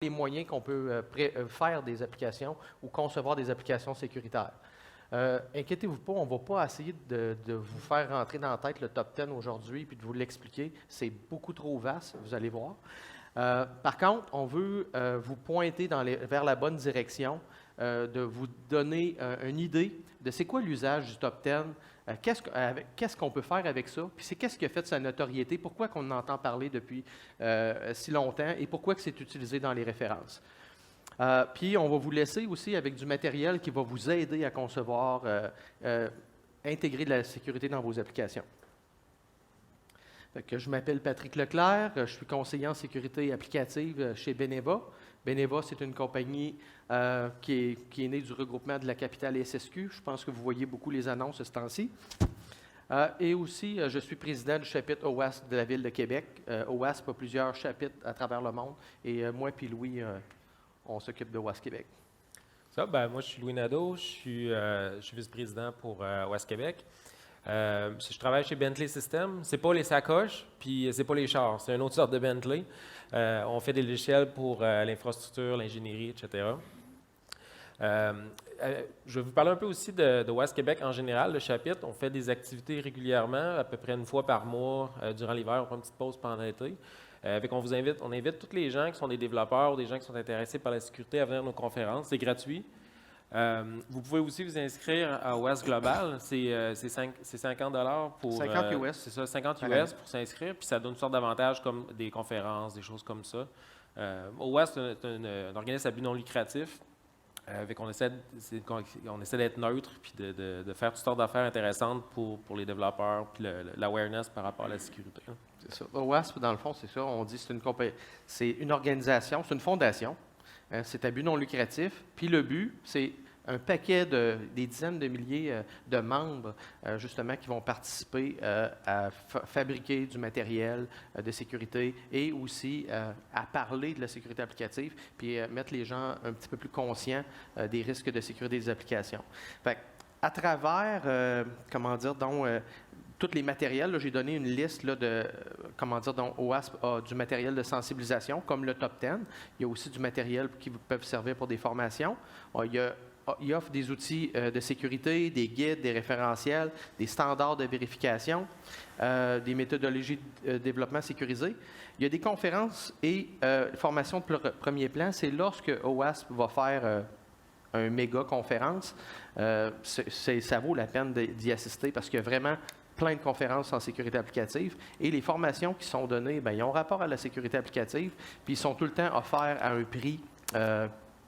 les moyens qu'on peut faire des applications ou concevoir des applications sécuritaires. Inquiétez-vous pas, on ne va pas essayer de vous faire rentrer dans la tête le top 10 aujourd'hui puis de vous l'expliquer. C'est beaucoup trop vaste, vous allez voir. Par contre, on veut vous pointer vers la bonne direction, de vous donner une idée de c'est quoi l'usage du top 10, qu'est-ce qu'on peut faire avec ça, puis c'est qu'est-ce qui a fait sa notoriété, pourquoi qu'on en entend parler depuis si longtemps et pourquoi que c'est utilisé dans les références. Puis, on va vous laisser aussi avec du matériel qui va vous aider à concevoir, intégrer de la sécurité dans vos applications. Fait que je m'appelle Patrick Leclerc, je suis conseiller en sécurité applicative chez Beneva. Beneva, c'est une compagnie qui est née du regroupement de la capitale SSQ. Je pense que vous voyez beaucoup les annonces ce temps-ci. Et aussi, je suis président du chapitre OWASP de la Ville de Québec. OWASP a plusieurs chapitres à travers le monde. Et moi et Louis, on s'occupe de OWASP Québec. Moi, je suis Louis Nadeau, je suis vice-président pour OWASP Québec. Je travaille chez Bentley Systems. C'est pas les sacoches, puis c'est pas les chars. C'est une autre sorte de Bentley. On fait des logiciels pour l'infrastructure, l'ingénierie, etc. Je vais vous parler un peu aussi de OWASP Québec en général, le chapitre. On fait des activités régulièrement, à peu près une fois par mois durant l'hiver. On prend une petite pause pendant l'été. On invite tous les gens qui sont des développeurs ou des gens qui sont intéressés par la sécurité à venir à nos conférences. C'est gratuit. Vous pouvez aussi vous inscrire à OWASP Global. C'est 50 pour... 50 US. C'est ça, 50 US pour s'inscrire. Puis ça donne une sorte d'avantages comme des conférences, des choses comme ça. OWASP, c'est un organisme à but non lucratif. On essaie d'être neutre puis de faire toutes sortes d'affaires intéressantes pour les développeurs puis l'awareness par rapport à la sécurité. C'est ça. OWASP, dans le fond, c'est ça. On dit que c'est une organisation, c'est une fondation. C'est à but non lucratif. Puis le but, c'est un paquet des dizaines de milliers de membres, justement, qui vont participer à fabriquer du matériel de sécurité et aussi à parler de la sécurité applicative, puis mettre les gens un petit peu plus conscients des risques de sécurité des applications. Fait à travers, tous les matériels, j'ai donné une liste là, dont OWASP a du matériel de sensibilisation, comme le Top 10. Il y a aussi du matériel qui peuvent servir pour des formations. Il offre des outils de sécurité, des guides, des référentiels, des standards de vérification, des méthodologies de développement sécurisé. Il y a des conférences et formations de premier plan. C'est lorsque OWASP va faire un méga conférence. Ça vaut la peine d'y assister parce qu'il y a vraiment plein de conférences en sécurité applicative et les formations qui sont données, ils ont rapport à la sécurité applicative, puis ils sont tout le temps offerts à un prix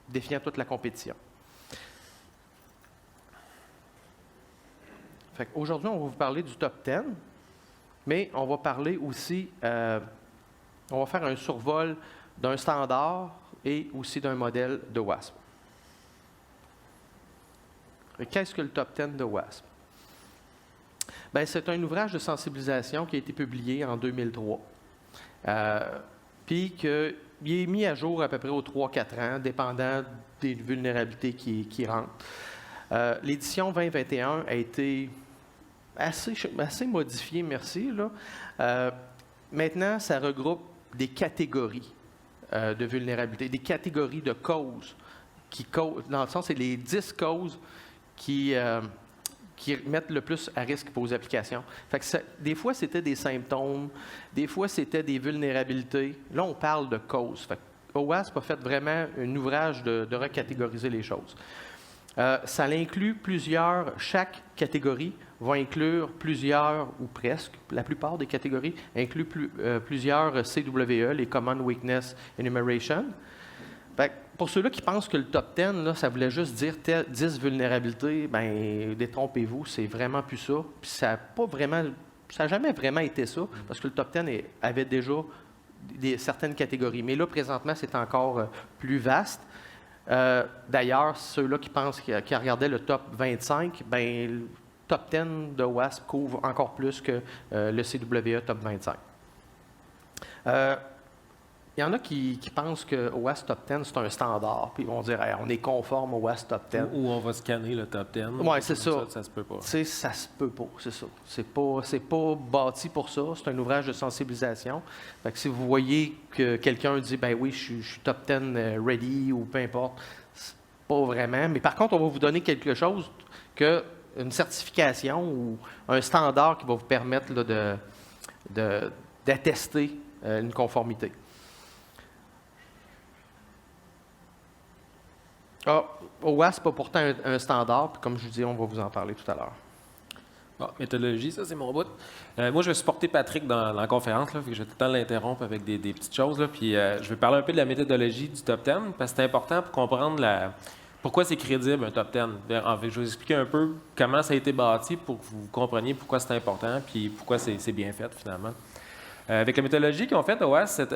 défiant toute la compétition. Aujourd'hui, on va vous parler du top 10, mais on va parler aussi, on va faire un survol d'un standard et aussi d'un modèle de WASP. Qu'est-ce que le top 10 de WASP? C'est un ouvrage de sensibilisation qui a été publié en 2003, puis qu'il est mis à jour à peu près aux 3-4 ans, dépendant des vulnérabilités qui rentrent. L'édition 2021 a été assez modifiée, merci. Maintenant, ça regroupe des catégories de vulnérabilité, des catégories de causes, dans le sens, c'est les 10 causes qui mettent le plus à risque pour vos applications. Des fois, c'était des symptômes, des fois, c'était des vulnérabilités. Là, on parle de causes. OWASP a fait vraiment un ouvrage de recatégoriser les choses. Ça inclut chaque catégorie va inclure plusieurs, ou presque, la plupart des catégories incluent plusieurs CWE, les Common Weakness Enumeration. Pour ceux-là qui pensent que le top 10, là, ça voulait juste dire 10 vulnérabilités, détrompez-vous, c'est vraiment plus ça. Puis ça n'a jamais vraiment été ça, parce que le top 10 avait déjà certaines catégories. Mais là, présentement, c'est encore plus vaste. D'ailleurs, ceux-là qui pensent qui regardaient le top 25, le top 10 de WASP couvre encore plus que le CWE top 25. Il y en a qui pensent que OWASP Top 10, c'est un standard, puis ils vont dire hey, on est conforme au OWASP Top 10. Ou on va scanner le top 10. Oui, c'est ça. Ça se peut pas. Tu sais, ça se peut pas, c'est ça. C'est pas bâti pour ça. C'est un ouvrage de sensibilisation. Fait que si vous voyez que quelqu'un dit ben oui, je suis top 10 ready ou peu importe, c'est pas vraiment. Mais par contre, on va vous donner quelque chose une certification ou un standard qui va vous permettre là, d'attester une conformité. OWASP a pourtant un standard, puis comme je vous dis, on va vous en parler tout à l'heure. Bon, méthodologie, ça c'est mon bout. Moi, je vais supporter Patrick dans la conférence, là, fait que je vais tout le temps l'interrompre avec des petites choses. Là, puis je vais parler un peu de la méthodologie du top 10, parce que c'est important pour comprendre pourquoi c'est crédible un top 10. En fait, je vais vous expliquer un peu comment ça a été bâti pour que vous compreniez pourquoi c'est important, puis pourquoi c'est bien fait finalement. Avec la méthodologie qu'ils ont faite, OWASP,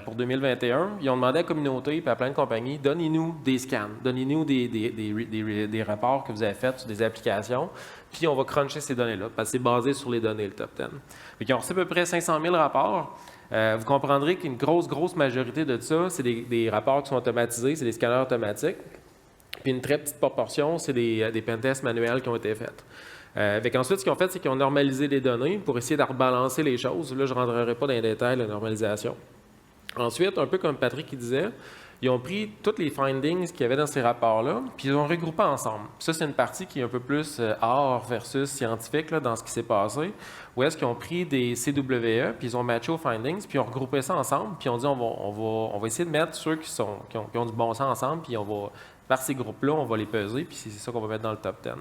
pour 2021, ils ont demandé à la communauté et à plein de compagnies, donnez-nous des scans, donnez-nous des rapports que vous avez faits sur des applications, puis on va cruncher ces données-là, parce que c'est basé sur les données, le top 10. Ils ont reçu à peu près 500 000 rapports. Vous comprendrez qu'une grosse majorité de ça, c'est des rapports qui sont automatisés, c'est des scanners automatiques, puis une très petite proportion, c'est des pentests manuels qui ont été faits. Ensuite, ce qu'ils ont fait, c'est qu'ils ont normalisé les données pour essayer de rebalancer les choses. Là, je ne rentrerai pas dans les détails de la normalisation. Ensuite, un peu comme Patrick disait, ils ont pris tous les findings qu'il y avait dans ces rapports-là, puis ils ont regroupé ensemble. Ça, c'est une partie qui est un peu plus art versus scientifique là, dans ce qui s'est passé, où est-ce qu'ils ont pris des CWE, puis ils ont matché aux findings, puis ils ont regroupé ça ensemble, puis ils ont dit on va essayer de mettre ceux qui ont du bon sens ensemble, puis par ces groupes-là, on va les peser, puis c'est ça qu'on va mettre dans le top 10.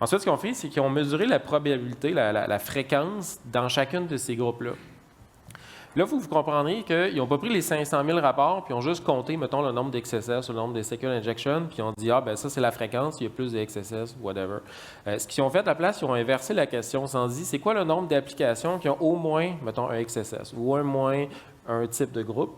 Ensuite, ce qu'ils ont fait, c'est qu'ils ont mesuré la probabilité, la fréquence dans chacune de ces groupes-là. Là, vous comprendrez qu'ils n'ont pas pris les 500 000 rapports, puis ils ont juste compté, mettons, le nombre d'XSS ou le nombre de Secure Injection, puis ils ont dit, ça, c'est la fréquence, il y a plus de XSS, whatever. Ce qu'ils ont fait à la place, ils ont inversé la question. Ils se sont dit, c'est quoi le nombre d'applications qui ont au moins, mettons, un XSS ou au moins un type de groupe?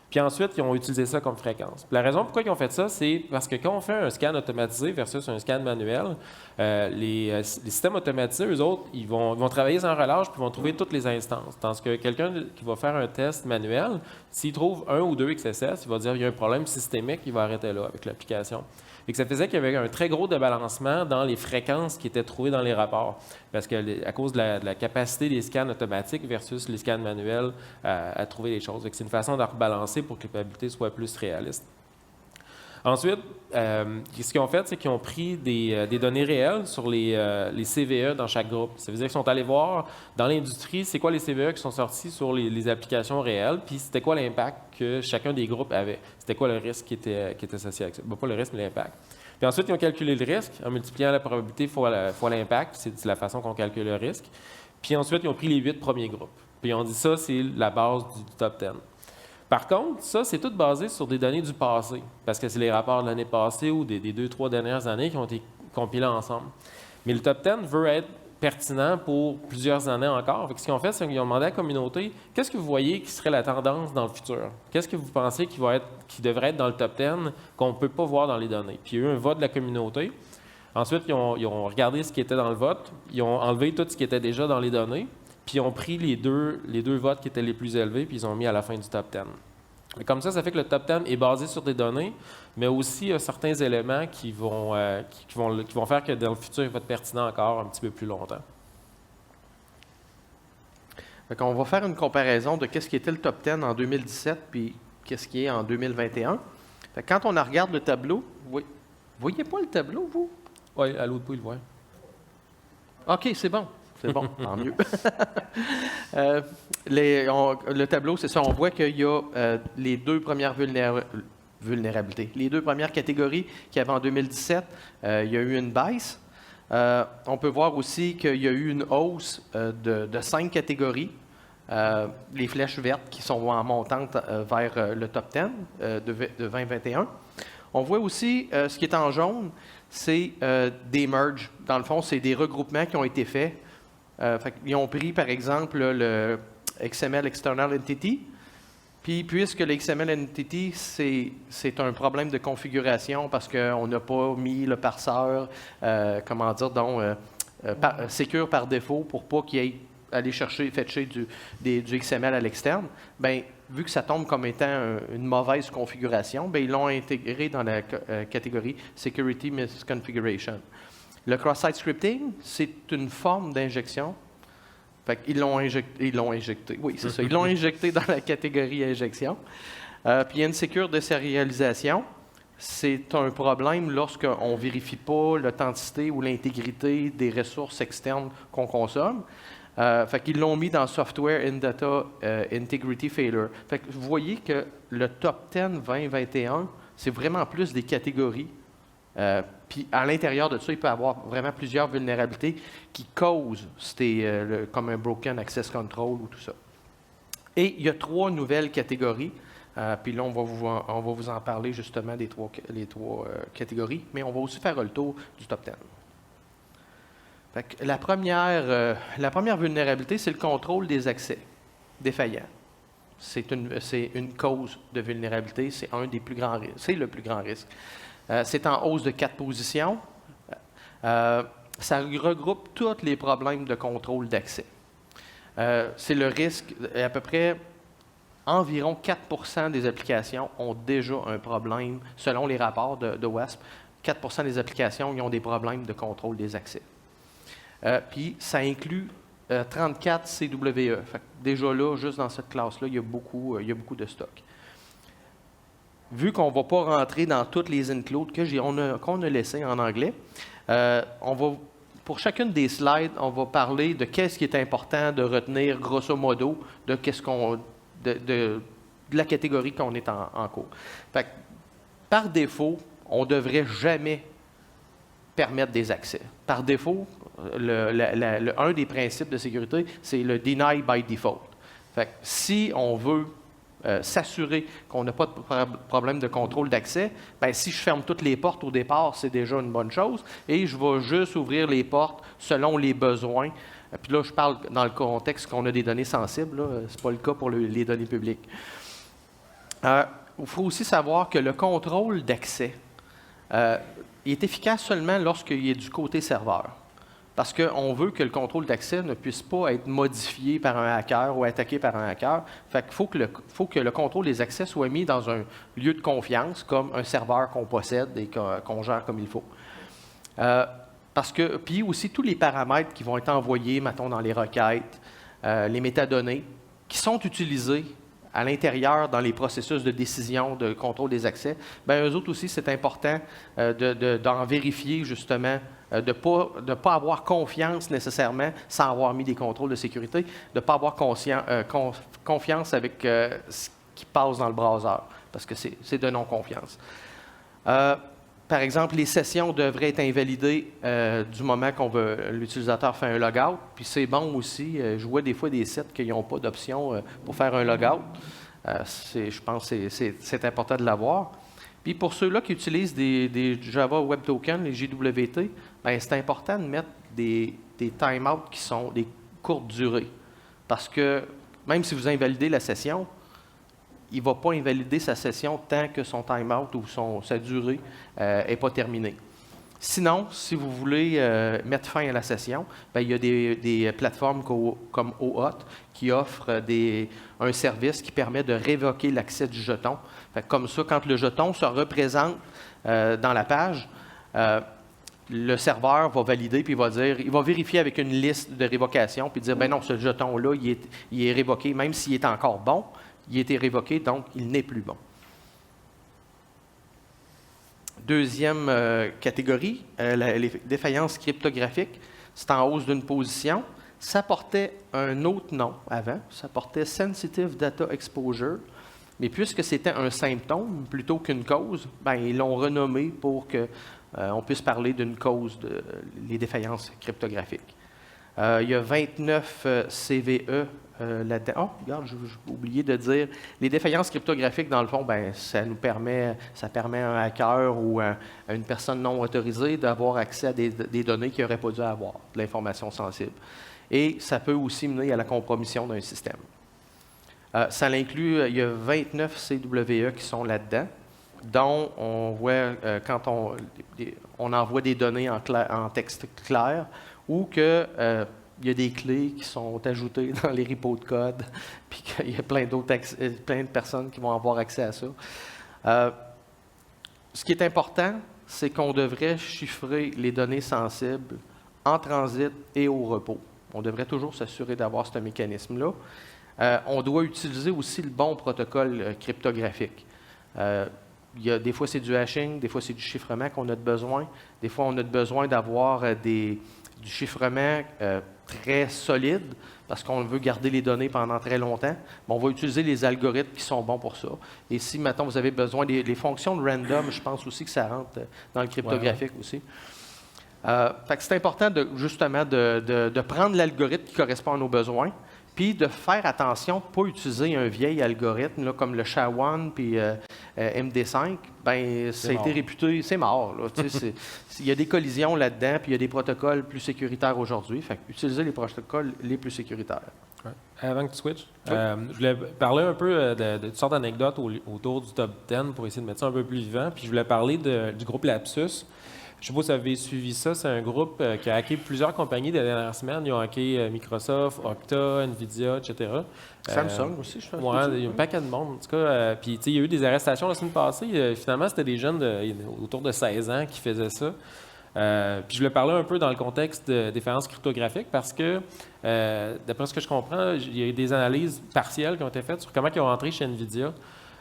Puis ensuite, ils ont utilisé ça comme fréquence. Puis la raison pourquoi ils ont fait ça, c'est parce que quand on fait un scan automatisé versus un scan manuel, les systèmes automatisés, eux autres, ils vont travailler sans relâche puis ils vont trouver toutes les instances. Tandis que quelqu'un qui va faire un test manuel, s'il trouve un ou deux XSS, il va dire qu'il y a un problème systémique, il va arrêter là avec l'application. Et que ça faisait qu'il y avait un très gros débalancement dans les fréquences qui étaient trouvées dans les rapports. Parce qu'à cause de la capacité des scans automatiques versus les scans manuels à trouver les choses. C'est une façon de rebalancer pour que la probabilité soit plus réaliste. Ensuite, ce qu'ils ont fait, c'est qu'ils ont pris des données réelles sur les CVE dans chaque groupe. Ça veut dire qu'ils sont allés voir dans l'industrie, c'est quoi les CVE qui sont sortis sur les applications réelles, puis c'était quoi l'impact que chacun des groupes avait. C'était quoi le risque qui était associé avec ça. Pas le risque, mais l'impact. Puis ensuite, ils ont calculé le risque en multipliant la probabilité fois l'impact. C'est la façon qu'on calcule le risque. Puis ensuite, ils ont pris les 8 premiers groupes. Puis ils ont dit ça, c'est la base du top 10. Par contre, ça, c'est tout basé sur des données du passé, parce que c'est les rapports de l'année passée ou des 2-3 dernières années qui ont été compilés ensemble. Mais le top 10 veut être pertinent pour plusieurs années encore. Ce qu'ils ont fait, c'est qu'ils ont demandé à la communauté, qu'est-ce que vous voyez qui serait la tendance dans le futur? Qu'est-ce que vous pensez qui devrait être dans le top 10 qu'on ne peut pas voir dans les données? Puis il y a eu un vote de la communauté. Ensuite, ils ont regardé ce qui était dans le vote. Ils ont enlevé tout ce qui était déjà dans les données. Puis ils ont pris les deux votes qui étaient les plus élevés, puis ils ont mis à la fin du top 10. Et comme ça fait que le top 10 est basé sur des données, mais aussi certains éléments qui vont faire que dans le futur, il va être pertinent encore un petit peu plus longtemps. On va faire une comparaison de ce qui était le top 10 en 2017 puis qu'est-ce qui est en 2021. Quand on regarde le tableau, vous voyez pas le tableau, vous? Oui, à l'autre bout, il le voit. OK, c'est bon. C'est bon, tant mieux. Le tableau, c'est ça. On voit qu'il y a les deux premières vulnérabilités. Les deux premières catégories qu'il y avait en 2017, il y a eu une baisse. On peut voir aussi qu'il y a eu une hausse de 5 catégories. Les flèches vertes qui sont en montante vers le top 10 de 2021. On voit aussi ce qui est en jaune, c'est des merges. Dans le fond, c'est des regroupements qui ont été faits. Ils ont pris, par exemple, le XML External Entity. Puis, puisque le XML Entity, c'est un problème de configuration parce qu'on n'a pas mis le parseur, secure par défaut pour pas qu'il y ait aller fetcher du XML à l'externe, bien, vu que ça tombe comme étant une mauvaise configuration, bien, ils l'ont intégré dans la catégorie Security Misconfiguration. Le cross-site scripting, c'est une forme d'injection. Fait qu'ils l'ont injecté. Oui, c'est ça. Ils l'ont injecté dans la catégorie injection. Puis Insecure Deserialisation, c'est un problème lorsqu'on ne vérifie pas l'authenticité ou l'intégrité des ressources externes qu'on consomme. Fait qu'ils l'ont mis dans Software and Data Integrity Failure. Fait que vous voyez que le top 10 2021, c'est vraiment plus des catégories. Puis à l'intérieur de ça, il peut y avoir vraiment plusieurs vulnérabilités qui causent, comme un broken access control ou tout ça. Et il y a 3 nouvelles catégories. Puis là, on va vous en parler justement les trois catégories, mais on va aussi faire le tour du top 10. Fait que la première vulnérabilité, c'est le contrôle des accès défaillants. C'est une cause de vulnérabilité, c'est un des plus grands risques, c'est le plus grand risque. C'est en hausse de 4 positions. Ça regroupe tous les problèmes de contrôle d'accès. C'est le risque, à peu près environ 4 des applications ont déjà un problème, selon les rapports de WASP. 4 des applications ils ont des problèmes de contrôle des accès. Puis ça inclut 34 CWE. Fait que déjà là, juste dans cette classe-là, il y a beaucoup de stock. Vu qu'on ne va pas rentrer dans toutes les includes qu'on a laissées en anglais, pour chacune des slides, on va parler de qu'est-ce qui est important de retenir grosso modo de la catégorie qu'on est en cours. Fait que, par défaut, on ne devrait jamais permettre des accès. Par défaut, un des principes de sécurité, c'est le deny by default. Fait que, si on veut s'assurer qu'on n'a pas de problème de contrôle d'accès, bien, si je ferme toutes les portes au départ, c'est déjà une bonne chose, et je vais juste ouvrir les portes selon les besoins. Puis là, je parle dans le contexte qu'on a des données sensibles, ce n'est pas le cas pour les données publiques. Il faut aussi savoir que le contrôle d'accès est efficace seulement lorsqu'il est du côté serveur. Parce qu'on veut que le contrôle d'accès ne puisse pas être modifié par un hacker ou attaqué par un hacker. Fait qu'il faut que le contrôle des accès soit mis dans un lieu de confiance, comme un serveur qu'on possède et qu'on gère comme il faut. Puis aussi tous les paramètres qui vont être envoyés, mettons, dans les requêtes, les métadonnées, qui sont utilisés à l'intérieur dans les processus de décision de contrôle des accès, bien, eux autres aussi, c'est important d'en vérifier justement, de ne pas avoir confiance nécessairement sans avoir mis des contrôles de sécurité, de ne pas avoir confiance avec ce qui passe dans le browser, parce que c'est de non-confiance. Par exemple, les sessions devraient être invalidées du moment l'utilisateur fait un logout. Puis c'est bon aussi, je vois des fois des sites qui n'ont pas d'option pour faire un logout. Je pense que c'est important de l'avoir. Puis pour ceux-là qui utilisent des Java Web Tokens, les JWT, bien, c'est important de mettre des timeouts qui sont des courtes durées. Parce que même si vous invalidez la session, il ne va pas invalider sa session tant que son timeout ou sa durée n'est pas terminée. Sinon, si vous voulez mettre fin à la session, bien, il y a des plateformes comme OAuth qui offrent un service qui permet de révoquer l'accès du jeton. Fait que comme ça, quand le jeton se représente dans la page, le serveur va valider puis il va vérifier avec une liste de révocation puis dire ben non, ce jeton-là, il est révoqué, même s'il est encore bon, il a été révoqué, donc il n'est plus bon. Deuxième catégorie, les défaillances cryptographiques, c'est en hausse d'une position. Ça portait un autre nom avant, ça portait Sensitive Data Exposure, mais puisque c'était un symptôme plutôt qu'une cause, ben, ils l'ont renommé pour qu'on puisse parler d'une cause les défaillances cryptographiques. Il y a 29 CVE là-dedans. Oh, regarde, j'ai oublié de dire, les défaillances cryptographiques, dans le fond, ben, ça permet à un hacker ou à une personne non autorisée d'avoir accès à des données qu'il n'aurait pas dû avoir, de l'information sensible. Et ça peut aussi mener à la compromission d'un système. Ça l'inclut, il y a 29 CWE qui sont là-dedans, dont on voit quand on envoie des données en texte clair ou que il y a des clés qui sont ajoutées dans les repos de code, puis qu'il y a plein de personnes qui vont avoir accès à ça. Ce qui est important, c'est qu'on devrait chiffrer les données sensibles en transit et au repos. On devrait toujours s'assurer d'avoir ce mécanisme-là. On doit utiliser aussi le bon protocole cryptographique. Des fois, c'est du hashing, des fois, c'est du chiffrement qu'on a besoin. Des fois, on a besoin d'avoir du chiffrement très solide parce qu'on veut garder les données pendant très longtemps. On va utiliser les algorithmes qui sont bons pour ça. Et si, maintenant, vous avez besoin des fonctions de random, je pense aussi que ça rentre dans le cryptographique aussi. Fait que c'est important justement de prendre l'algorithme qui correspond à nos besoins, puis de faire attention, de ne pas utiliser un vieil algorithme là, comme le SHA-1 puis MD5. Ben, ça a été réputé, c'est mort. Il y a des collisions là-dedans, puis il y a des protocoles plus sécuritaires aujourd'hui. Fait utiliser les protocoles les plus sécuritaires. Ouais. Avant que tu switches, je voulais parler un peu de toutes sortes d'anecdotes autour du top 10 pour essayer de mettre ça un peu plus vivant. Puis je voulais parler du groupe Lapsus. Je ne sais pas si vous avez suivi ça. C'est un groupe qui a hacké plusieurs compagnies des dernières semaines. Ils ont hacké Microsoft, Okta, Nvidia, etc. Samsung aussi, je pense. Oui, il y a un paquet de monde. En tout cas, puis il y a eu des arrestations la semaine passée. Finalement, c'était des jeunes autour de 16 ans qui faisaient ça. Puis je voulais parler un peu dans le contexte de défaillance cryptographique parce que, d'après ce que je comprends, il y a eu des analyses partielles qui ont été faites sur comment ils ont rentré chez Nvidia.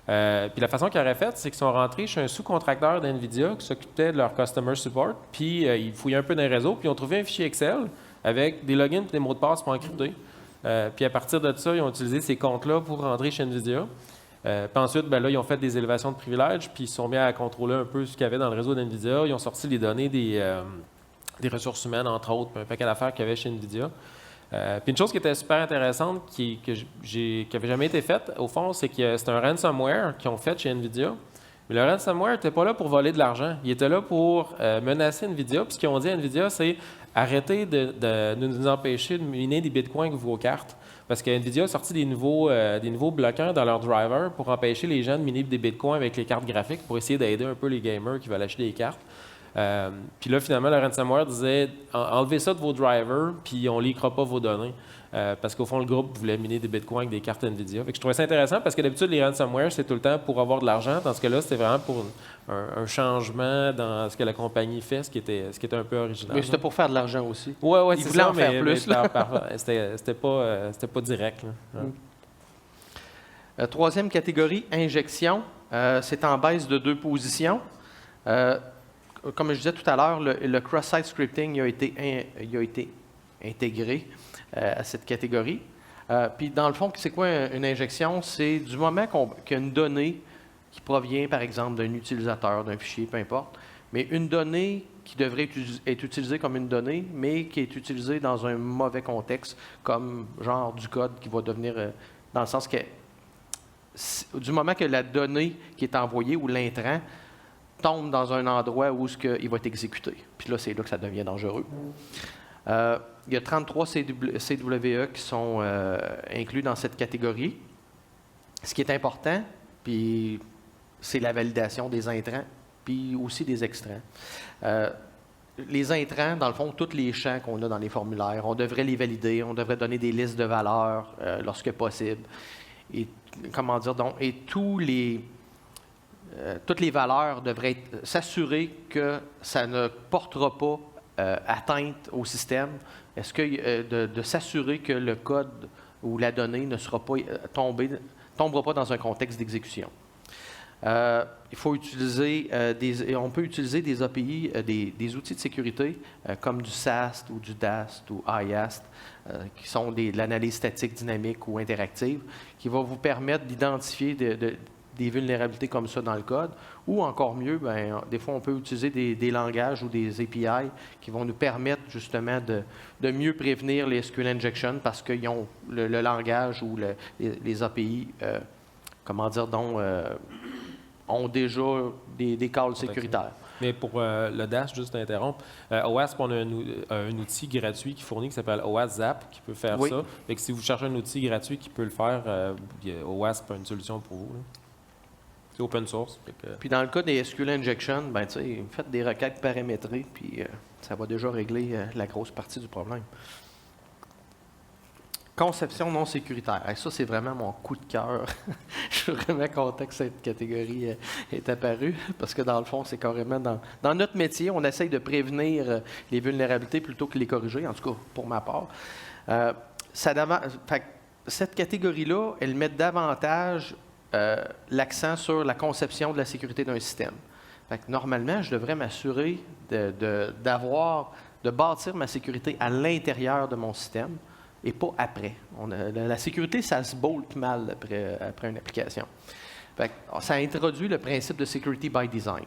Puis la façon qu'ils auraient fait, c'est qu'ils sont rentrés chez un sous-contracteur d'NVIDIA qui s'occupait de leur customer support, puis ils fouillaient un peu dans les réseaux, puis ils ont trouvé un fichier Excel avec des logins et des mots de passe pour encrypter. Puis à partir de ça, ils ont utilisé ces comptes-là pour rentrer chez NVIDIA. Puis ensuite, là, ils ont fait des élévations de privilèges, puis ils se sont mis à contrôler un peu ce qu'il y avait dans le réseau d'NVIDIA. Ils ont sorti les données des ressources humaines, entre autres, puis un paquet d'affaires qu'il y avait chez NVIDIA. Puis une chose qui était super intéressante, qui n'avait jamais été faite, au fond, c'est que c'était un ransomware qu'ils ont fait chez NVIDIA. Mais le ransomware n'était pas là pour voler de l'argent. Il était là pour menacer NVIDIA. Puis ce qu'ils ont dit à NVIDIA, c'est arrêtez de nous empêcher de miner des bitcoins avec vos cartes. Parce que NVIDIA a sorti des nouveaux bloqueurs dans leur driver pour empêcher les gens de miner des bitcoins avec les cartes graphiques pour essayer d'aider un peu les gamers qui veulent acheter des cartes. Puis là, finalement, le ransomware disait enlevez ça de vos drivers, puis on ne leakera pas vos données. Parce qu'au fond, le groupe voulait miner des bitcoins avec des cartes NVIDIA. Fait que je trouvais ça intéressant parce que d'habitude, les ransomware, c'est tout le temps pour avoir de l'argent. Dans ce cas-là, c'était vraiment pour un changement dans ce que la compagnie fait, ce qui était un peu original. Mais c'était pour faire de l'argent aussi. Oui, c'est ça. Ils voulaient en faire plus. C'était pas direct. Troisième catégorie, injection. C'est en baisse de 2 positions. Comme je disais tout à l'heure, le cross-site scripting a été intégré à cette catégorie. Puis dans le fond, c'est quoi une injection? C'est du moment qu'il y a une donnée qui provient, par exemple, d'un utilisateur, d'un fichier, peu importe, mais une donnée qui devrait être utilisée comme une donnée, mais qui est utilisée dans un mauvais contexte, comme genre du code qui va devenir, dans le sens que du moment que la donnée qui est envoyée ou l'intrant tombe dans un endroit où il va être exécuté. Puis là, c'est là que ça devient dangereux. Il y a 33 CWE qui sont inclus dans cette catégorie. Ce qui est important, puis c'est la validation des intrants, puis aussi des extrants. Les intrants, dans le fond, tous les champs qu'on a dans les formulaires, on devrait les valider, on devrait donner des listes de valeurs lorsque possible. Et comment dire donc, et toutes les valeurs devraient s'assurer que ça ne portera pas atteinte au système. Est-ce que de s'assurer que le code ou la donnée ne sera pas tombera pas dans un contexte d'exécution. Il faut utiliser on peut utiliser des API, des outils de sécurité comme du SAST ou du DAST ou IAST, qui sont de l'analyse statique, dynamique ou interactive, qui va vous permettre d'identifier des vulnérabilités comme ça dans le code, ou encore mieux, des fois on peut utiliser des langages ou des API qui vont nous permettre justement de mieux prévenir les SQL injection parce qu'ils ont le langage ou les API, ont déjà des calls sécuritaires. Mais pour le Dash, juste interrompre, OWASP, on a un outil gratuit qui fournit qui s'appelle OWASP Zap qui peut faire ça. Fait que si vous cherchez un outil gratuit qui peut le faire, OWASP a une solution pour vous. Là. C'est open source. Puis dans le cas des SQL injection, faites des requêtes paramétrées, puis ça va déjà régler la grosse partie du problème. Conception non sécuritaire. Et ça, c'est vraiment mon coup de cœur. Je suis vraiment content que cette catégorie est apparue, parce que dans le fond, c'est carrément dans notre métier, on essaye de prévenir les vulnérabilités plutôt que les corriger, en tout cas pour ma part. Cette catégorie-là, elle met davantage l'accent sur la conception de la sécurité d'un système. Fait que normalement, je devrais m'assurer de bâtir ma sécurité à l'intérieur de mon système et pas après. La sécurité, ça se bolt mal après une application. Fait que, ça introduit le principe de security by design.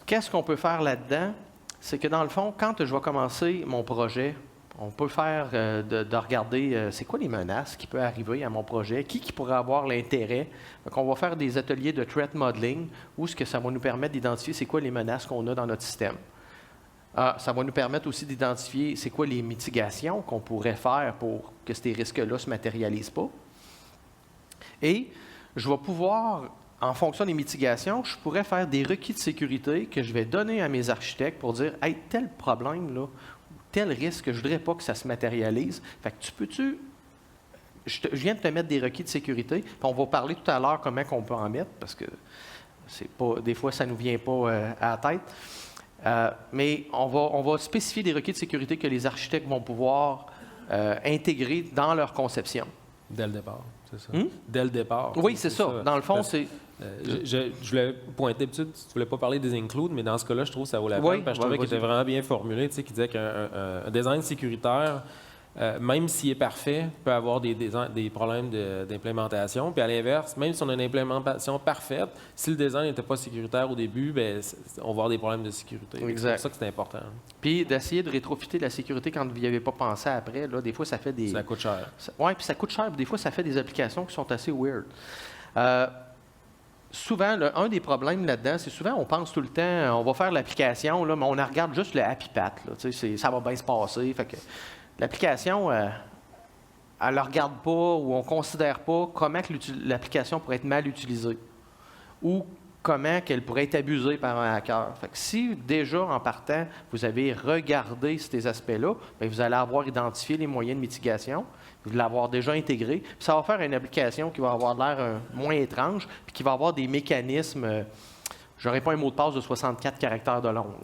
Qu'est-ce qu'on peut faire là-dedans? C'est que dans le fond, quand je vais commencer mon projet, on peut faire de regarder c'est quoi les menaces qui peuvent arriver à mon projet, qui pourrait avoir l'intérêt. Donc, on va faire des ateliers de threat modeling où ce que ça va nous permettre d'identifier c'est quoi les menaces qu'on a dans notre système. Ça va nous permettre aussi d'identifier c'est quoi les mitigations qu'on pourrait faire pour que ces risques-là ne se matérialisent pas. Et je vais pouvoir, en fonction des mitigations, je pourrais faire des requis de sécurité que je vais donner à mes architectes pour dire « Hey, tel problème, là, tel risque, je ne voudrais pas que ça se matérialise. Fait que je viens de te mettre des requis de sécurité, puis on va parler tout à l'heure comment on peut en mettre, parce que des fois, ça ne nous vient pas à la tête. Mais on va spécifier des requis de sécurité que les architectes vont pouvoir intégrer dans leur conception. Dès le départ, c'est ça. Dès le départ. Oui, c'est ça. Dans le fond, c'est... je voulais pointer, d'habitude, tu ne voulais pas parler des includes, mais dans ce cas-là, je trouve que ça vaut la peine, parce que je trouvais qu'il était vraiment bien formulé, tu sais, qui disait qu'un design sécuritaire, même s'il est parfait, peut avoir des problèmes d'implémentation. Puis à l'inverse, même si on a une implémentation parfaite, si le design n'était pas sécuritaire au début, bien, on va avoir des problèmes de sécurité. Exact. C'est pour ça que c'est important. Puis d'essayer de rétrofiter la sécurité quand vous n'y avez pas pensé après, là, des fois, ça fait des... Ça coûte cher. Oui, puis ça coûte cher. Puis des fois, ça fait des applications qui sont assez weird. Souvent, un des problèmes là-dedans, c'est souvent, on pense tout le temps, on va faire l'application, là, mais on regarde juste le happy path. Là, ça va bien se passer. Fait que l'application, elle ne la regarde pas ou on ne considère pas comment que l'application pourrait être mal utilisée ou comment qu'elle pourrait être abusée par un hacker. Fait que si déjà, en partant, vous avez regardé ces aspects-là, bien, vous allez avoir identifié les moyens de mitigation, vous allez l'avoir déjà intégré, puis ça va faire une application qui va avoir l'air moins étrange, puis qui va avoir des mécanismes, je n'aurai pas un mot de passe de 64 caractères de long.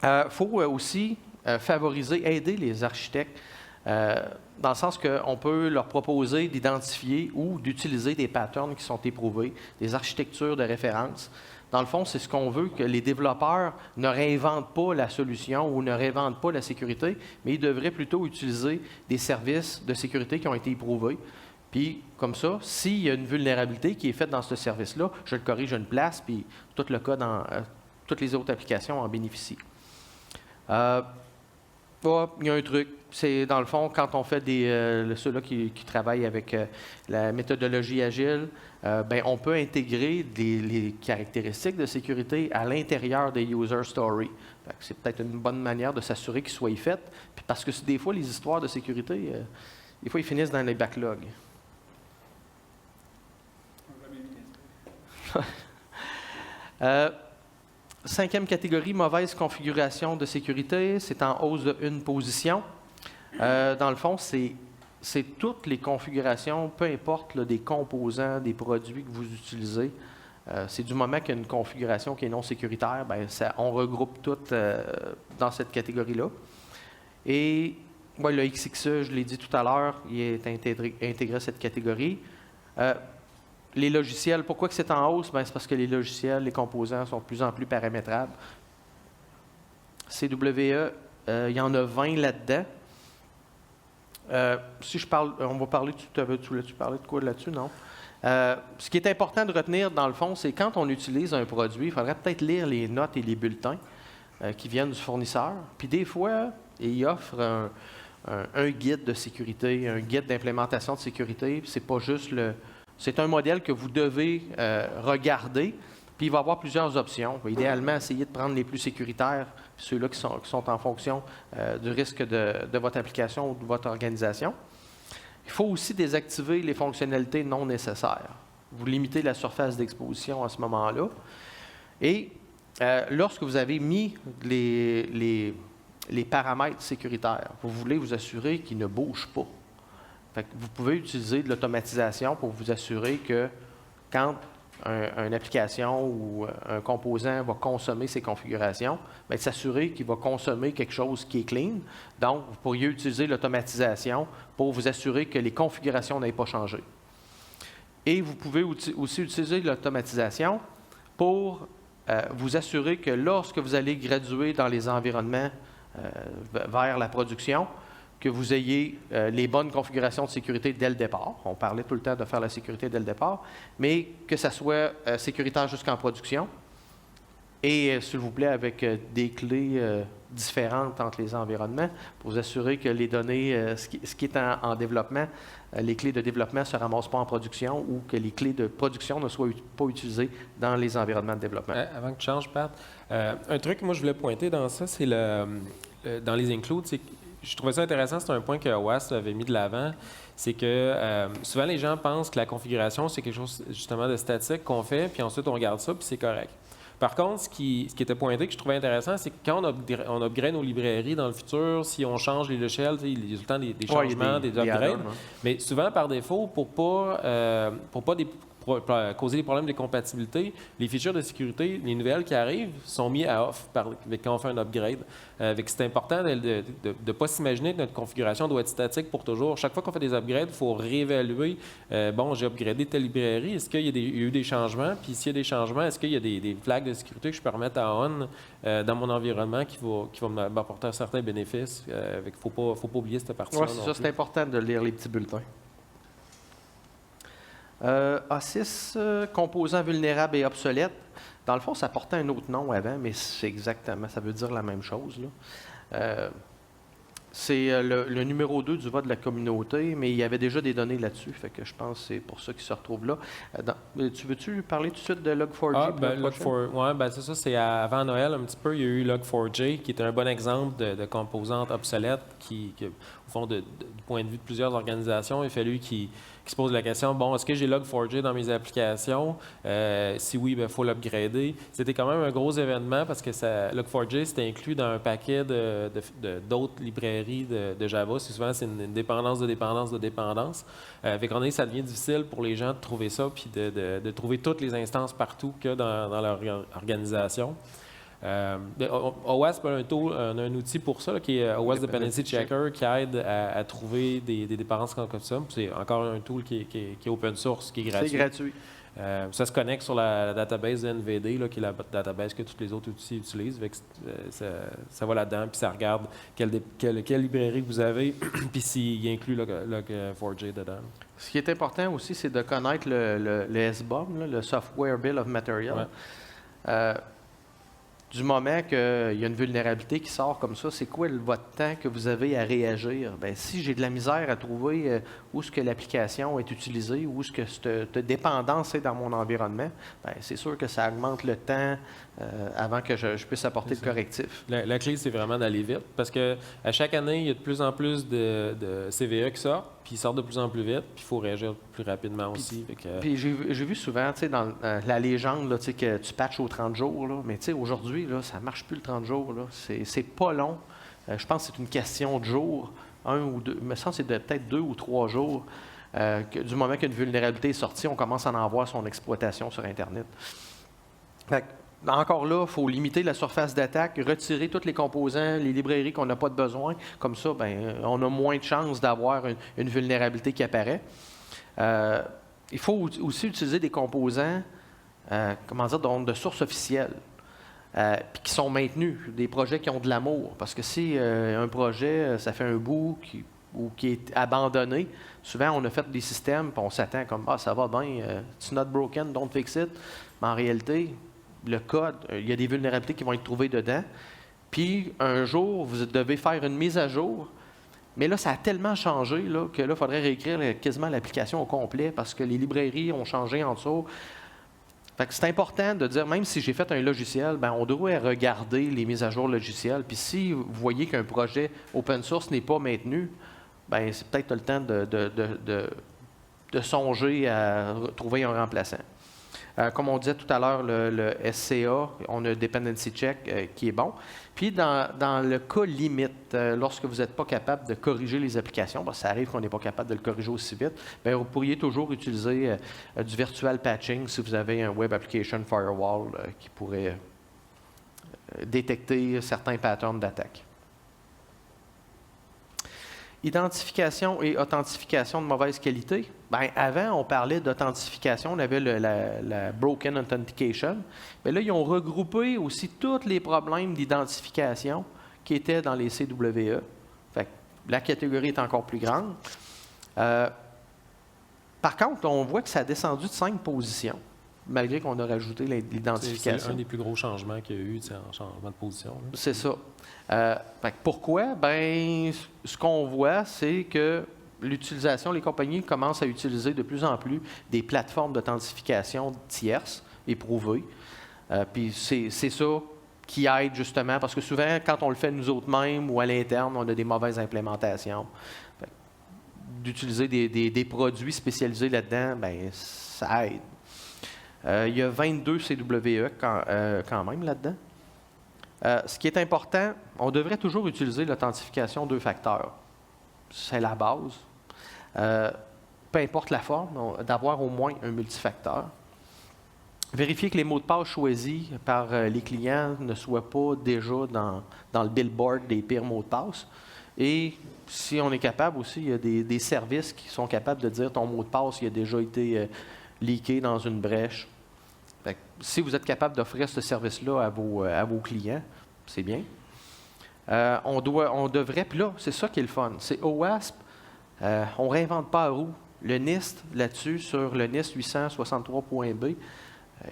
Il faut aussi aider les architectes, dans le sens qu'on peut leur proposer d'identifier ou d'utiliser des patterns qui sont éprouvés, des architectures de référence. Dans le fond, c'est ce qu'on veut, que les développeurs ne réinventent pas la solution ou ne réinventent pas la sécurité, mais ils devraient plutôt utiliser des services de sécurité qui ont été éprouvés. Puis, comme ça, s'il y a une vulnérabilité qui est faite dans ce service-là, je le corrige à une place, puis tout le cas dans toutes les autres applications en bénéficient. Il y a un truc, c'est dans le fond, quand on fait ceux-là qui travaillent avec la méthodologie agile, on peut intégrer les caractéristiques de sécurité à l'intérieur des user stories. C'est peut-être une bonne manière de s'assurer qu'ils soient faits, puis parce que des fois, les histoires de sécurité, des fois, ils finissent dans les backlogs. Cinquième catégorie, mauvaise configuration de sécurité. C'est en hausse de une position. Dans le fond, c'est toutes les configurations, peu importe là, des composants, des produits que vous utilisez. C'est du moment qu'il y a une configuration qui est non sécuritaire, on regroupe toutes dans cette catégorie-là. Et le XXE, je l'ai dit tout à l'heure, il est intégré à cette catégorie. Les logiciels, pourquoi que c'est en hausse? C'est parce que les logiciels, les composants sont de plus en plus paramétrables. CWE, il y en a 20 là-dedans. Si je parle, on va parler, tu voulais-tu parler de quoi là-dessus? Non. Ce qui est important de retenir, dans le fond, c'est quand on utilise un produit, il faudrait peut-être lire les notes et les bulletins qui viennent du fournisseur. Puis des fois, il offre un guide de sécurité, un guide d'implémentation de sécurité. C'est pas juste c'est un modèle que vous devez regarder, puis il va y avoir plusieurs options. Il va idéalement essayer de prendre les plus sécuritaires, ceux-là qui sont en fonction du risque de votre application ou de votre organisation. Il faut aussi désactiver les fonctionnalités non nécessaires. Vous limitez la surface d'exposition à ce moment-là. Et lorsque vous avez mis les les paramètres sécuritaires. Vous voulez vous assurer qu'ils ne bougent pas. Fait que vous pouvez utiliser de l'automatisation pour vous assurer que quand une application ou un composant va consommer ces configurations, bien, s'assurer qu'il va consommer quelque chose qui est clean. Donc, vous pourriez utiliser l'automatisation pour vous assurer que les configurations n'aient pas changé. Et vous pouvez aussi utiliser l'automatisation pour vous assurer que lorsque vous allez graduer dans les environnements vers la production, que vous ayez les bonnes configurations de sécurité dès le départ. On parlait tout le temps de faire la sécurité dès le départ, mais que ça soit sécuritaire jusqu'en production et, s'il vous plaît, avec des clés différentes entre les environnements pour vous assurer que les données, ce qui est en développement, les clés de développement ne se ramassent pas en production ou que les clés de production ne soient pas utilisées dans les environnements de développement. Avant que tu changes, Pat, un truc que moi je voulais pointer dans ça, c'est dans les includes, c'est que je trouvais ça intéressant, c'est un point que OWASP avait mis de l'avant, c'est que souvent les gens pensent que la configuration, c'est quelque chose justement de statique qu'on fait, puis ensuite on regarde ça, puis c'est correct. Par contre, ce qui était pointé, que je trouvais intéressant, c'est que quand on upgrade nos librairies dans le futur, si on change les logiciels, il y a tout le temps des changements, des upgrades, mais souvent par défaut, pour pas causer des problèmes de compatibilité, les features de sécurité, les nouvelles qui arrivent, sont mises à off quand on fait un upgrade. C'est important de ne pas s'imaginer que notre configuration doit être statique pour toujours. Chaque fois qu'on fait des upgrades, il faut réévaluer. Bon, j'ai upgradé telle librairie, est-ce qu'il y a eu des changements? Puis s'il y a des changements, est-ce qu'il y a des flags de sécurité que je peux remettre à on dans mon environnement qui va m'apporter un certain bénéfice? Il ne faut pas oublier cette partie-là. Oui, c'est ça, c'est important de lire les petits bulletins. A6, composants vulnérables et obsolètes. Dans le fond, ça portait un autre nom avant, mais c'est exactement, ça veut dire la même chose, là. C'est le numéro 2 du vote de la communauté, mais il y avait déjà des données là-dessus, fait que je pense que c'est pour ça qu'il se retrouve là. Tu veux-tu parler tout de suite de Log4j? C'est ça, c'est avant Noël un petit peu, il y a eu Log4j, qui est un bon exemple de composante obsolète qui au fond, du point de vue de plusieurs organisations, il a fallu qu'ils se posent la question, bon, est-ce que j'ai Log4j dans mes applications? Si oui, il faut l'upgrader. C'était quand même un gros événement parce que Log4j, c'était inclus dans un paquet d'autres librairies de Java. Souvent, c'est une dépendance de dépendance de dépendance. Fait qu'on ça devient difficile pour les gens de trouver ça puis de trouver toutes les instances partout que dans leur organisation. OWASP a un outil pour ça, qui est OWASP Dependency Checker, qui aide à trouver des dépendances comme ça. C'est encore un tool qui est open source, qui est gratuit. C'est gratuit. Ça se connecte sur la database de NVD, là, qui est la database que tous les autres outils utilisent. Ça va là-dedans, puis ça regarde quelle librairie vous avez, puis s'il inclut Log4j dedans. Ce qui est important aussi, c'est de connaître le SBOM, là, le Software Bill of Material. Ouais. Du moment qu'il y a une vulnérabilité qui sort comme ça, c'est quoi votre temps que vous avez à réagir? Bien, si j'ai de la misère à trouver où est-ce que l'application est utilisée, où est-ce que cette dépendance est dans mon environnement, bien, c'est sûr que ça augmente le temps avant que je puisse apporter le correctif. La clé, c'est vraiment d'aller vite parce qu'à chaque année, il y a de plus en plus de CVE qui sortent, puis ils sortent de plus en plus vite, puis il faut réagir plus rapidement aussi. Puis j'ai vu souvent, tu sais, dans la légende, là, tu sais, que tu patches aux 30 jours, là, mais tu sais, aujourd'hui, là, ça ne marche plus le 30 jours. Là. C'est pas long. Je pense que c'est une question de jours, 1 ou 2, mais ça, c'est peut-être 2 ou 3 jours. Du moment qu'une vulnérabilité est sortie, on commence à en voir son exploitation sur Internet. Fait que, encore là, il faut limiter la surface d'attaque, retirer tous les composants, les librairies qu'on n'a pas de besoin. Comme ça, bien, on a moins de chances d'avoir une vulnérabilité qui apparaît. Il faut aussi utiliser des composants de source officielle, puis qui sont maintenus, des projets qui ont de l'amour. Parce que si un projet, ça fait un bout qui est abandonné, souvent on a fait des systèmes, puis on s'attend comme « Ah, ça va bien, it's not broken, don't fix it ». Mais en réalité, le code, il y a des vulnérabilités qui vont être trouvées dedans. Puis, un jour, vous devez faire une mise à jour. Mais là, ça a tellement changé là, que là, il faudrait réécrire quasiment l'application au complet parce que les librairies ont changé en dessous. Fait que c'est important de dire, même si j'ai fait un logiciel, bien, on doit regarder les mises à jour logicielles. Puis si vous voyez qu'un projet open source n'est pas maintenu, bien, c'est peut-être le temps de songer à trouver un remplaçant. Comme on disait tout à l'heure, le SCA, on a un dependency check qui est bon. Puis, dans le cas limite, lorsque vous n'êtes pas capable de corriger les applications, ça arrive qu'on n'est pas capable de le corriger aussi vite, bien, vous pourriez toujours utiliser du virtual patching si vous avez un Web Application Firewall qui pourrait détecter certains patterns d'attaque. Identification et authentification de mauvaise qualité. Bien, avant, on parlait d'authentification, on avait la Broken Authentication. Mais là, ils ont regroupé aussi tous les problèmes d'identification qui étaient dans les CWE. Fait que la catégorie est encore plus grande. Par contre, on voit que ça a descendu de 5 positions, malgré qu'on a rajouté l'identification. C'est un des plus gros changements qu'il y a eu en changement de position. C'est ça. Pourquoi? Ben, ce qu'on voit, c'est que les compagnies commencent à utiliser de plus en plus des plateformes d'authentification tierces, éprouvées. Puis c'est ça qui aide justement, parce que souvent, quand on le fait nous autres mêmes ou à l'interne, on a des mauvaises implémentations. D'utiliser des produits spécialisés là-dedans, ben, ça aide. Il y a 22 CWE quand même là-dedans. Ce qui est important, on devrait toujours utiliser l'authentification 2 facteurs. C'est la base. Peu importe la forme, d'avoir au moins un multifacteur. Vérifier que les mots de passe choisis par les clients ne soient pas déjà dans le billboard des pires mots de passe. Et si on est capable aussi, il y a des services qui sont capables de dire ton mot de passe il a déjà été leaké dans une brèche. Fait que, si vous êtes capable d'offrir ce service-là à vos clients, c'est bien. On devrait, puis là, c'est ça qui est le fun. C'est OWASP, on ne réinvente pas la roue. Le NIST, là-dessus, sur le NIST 863.B,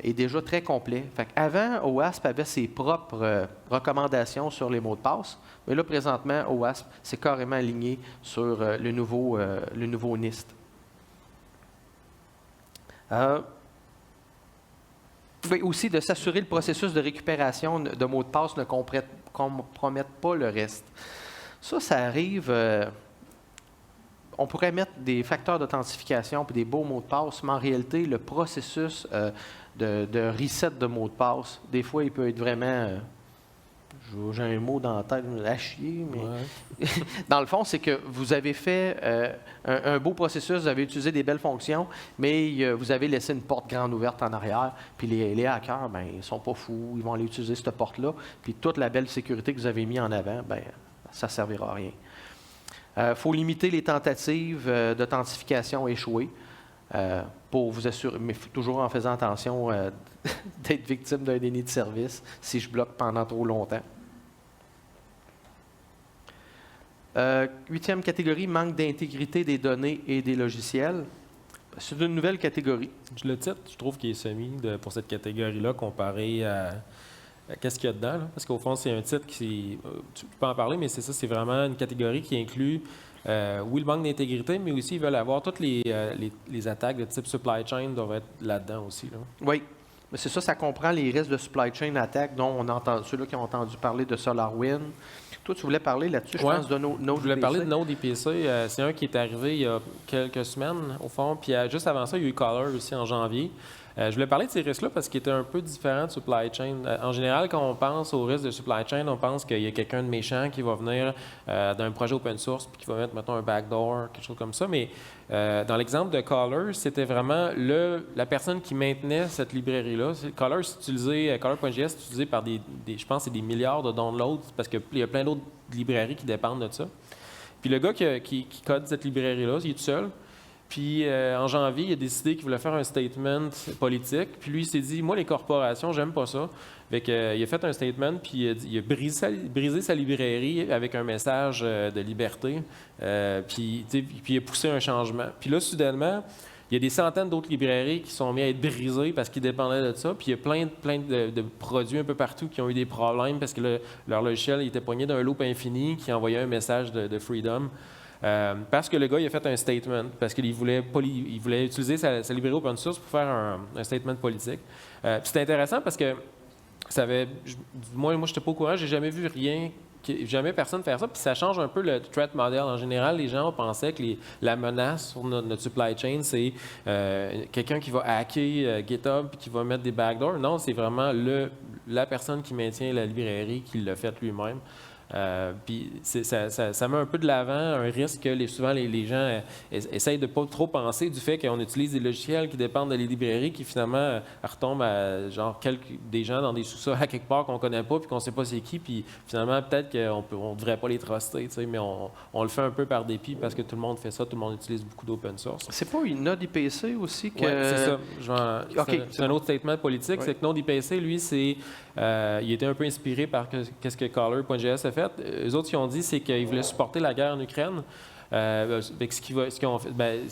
est déjà très complet. Fait qu'avant, OWASP avait ses propres recommandations sur les mots de passe, mais là, présentement, OWASP, c'est carrément aligné sur le nouveau NIST. Aussi de s'assurer le processus de récupération de mots de passe ne compromette pas le reste. Ça arrive. On pourrait mettre des facteurs d'authentification et des beaux mots de passe, mais en réalité, le processus de reset de mots de passe, des fois, il peut être vraiment. J'ai un mot dans la tête, à chier, mais ouais. Dans le fond, c'est que vous avez fait un beau processus, vous avez utilisé des belles fonctions, mais vous avez laissé une porte grande ouverte en arrière, puis les hackers, ben, ils ne sont pas fous, ils vont aller utiliser cette porte-là, puis toute la belle sécurité que vous avez mise en avant, ben, ça ne servira à rien. Il faut limiter les tentatives d'authentification échouées pour vous assurer, mais toujours en faisant attention d'être victime d'un déni de service si je bloque pendant trop longtemps. 8e catégorie, manque d'intégrité des données et des logiciels. C'est une nouvelle catégorie. Le titre, je trouve qu'il est semi pour cette catégorie-là comparé à qu'est-ce qu'il y a dedans. Là? Parce qu'au fond, c'est un titre qui... Tu peux en parler, mais c'est ça, c'est vraiment une catégorie qui inclut, oui, le manque d'intégrité, mais aussi ils veulent avoir toutes les attaques de type supply chain doivent être là-dedans aussi. Là. Oui. Mais c'est ça comprend les risques de supply chain attack dont on entend, ceux-là qui ont entendu parler de SolarWinds. Toi, tu voulais parler là-dessus, je pense, de Node Je voulais parler de Node IPC. C'est un qui est arrivé il y a quelques semaines, au fond. Puis juste avant ça, il y a eu Caller aussi en janvier. Je voulais parler de ces risques-là parce qu'ils étaient un peu différents de supply chain. En général, quand on pense aux risques de supply chain, on pense qu'il y a quelqu'un de méchant qui va venir d'un projet open source puis qui va mettre, mettons, un backdoor, quelque chose comme ça. Mais dans l'exemple de Caller, c'était vraiment la personne qui maintenait cette librairie-là. Caller, c'est utilisé, Caller.js, c'est utilisé par je pense, c'est des milliards de downloads parce qu'il y a plein d'autres librairies qui dépendent de ça. Puis le gars qui code cette librairie-là, il est tout seul. Puis en janvier, il a décidé qu'il voulait faire un statement politique. Puis lui, il s'est dit, moi, les corporations, j'aime pas ça. Fait que, il a fait un statement, puis il a brisé sa librairie avec un message de liberté. Puis il a poussé un changement. Puis là, soudainement, il y a des centaines d'autres librairies qui sont mises à être brisées parce qu'ils dépendaient de ça. Puis il y a plein de produits un peu partout qui ont eu des problèmes parce que leur logiciel était poigné d'un loop infini qui envoyait un message de freedom. Parce que le gars, il a fait un statement, parce qu'il voulait utiliser sa librairie open source pour faire un statement politique. C'est intéressant parce que moi, je n'étais pas au courant, j'ai jamais vu rien jamais personne ne fait ça. Puis ça change un peu le threat model. En général, les gens pensaient que la menace sur notre supply chain, c'est quelqu'un qui va hacker GitHub et qui va mettre des backdoors. Non, c'est vraiment la personne qui maintient la librairie qui l'a fait lui-même. Puis ça met un peu de l'avant un risque que souvent les gens essayent de ne pas trop penser du fait qu'on utilise des logiciels qui dépendent de les librairies qui finalement retombent à genre des gens dans des sous-sols à quelque part qu'on ne connaît pas puis qu'on ne sait pas c'est qui. Puis finalement, peut-être qu'on ne devrait pas les truster, mais on le fait un peu par dépit parce que tout le monde fait ça, tout le monde utilise beaucoup d'open source. C'est pas une Node IPC aussi que... Oui, c'est ça. C'est un autre statement politique. C'est que Node IPC, lui, il était un peu inspiré par ce que Caller.js a fait. Eux autres, ce qu'ils ont dit, c'est qu'ils voulaient supporter la guerre en Ukraine. Ce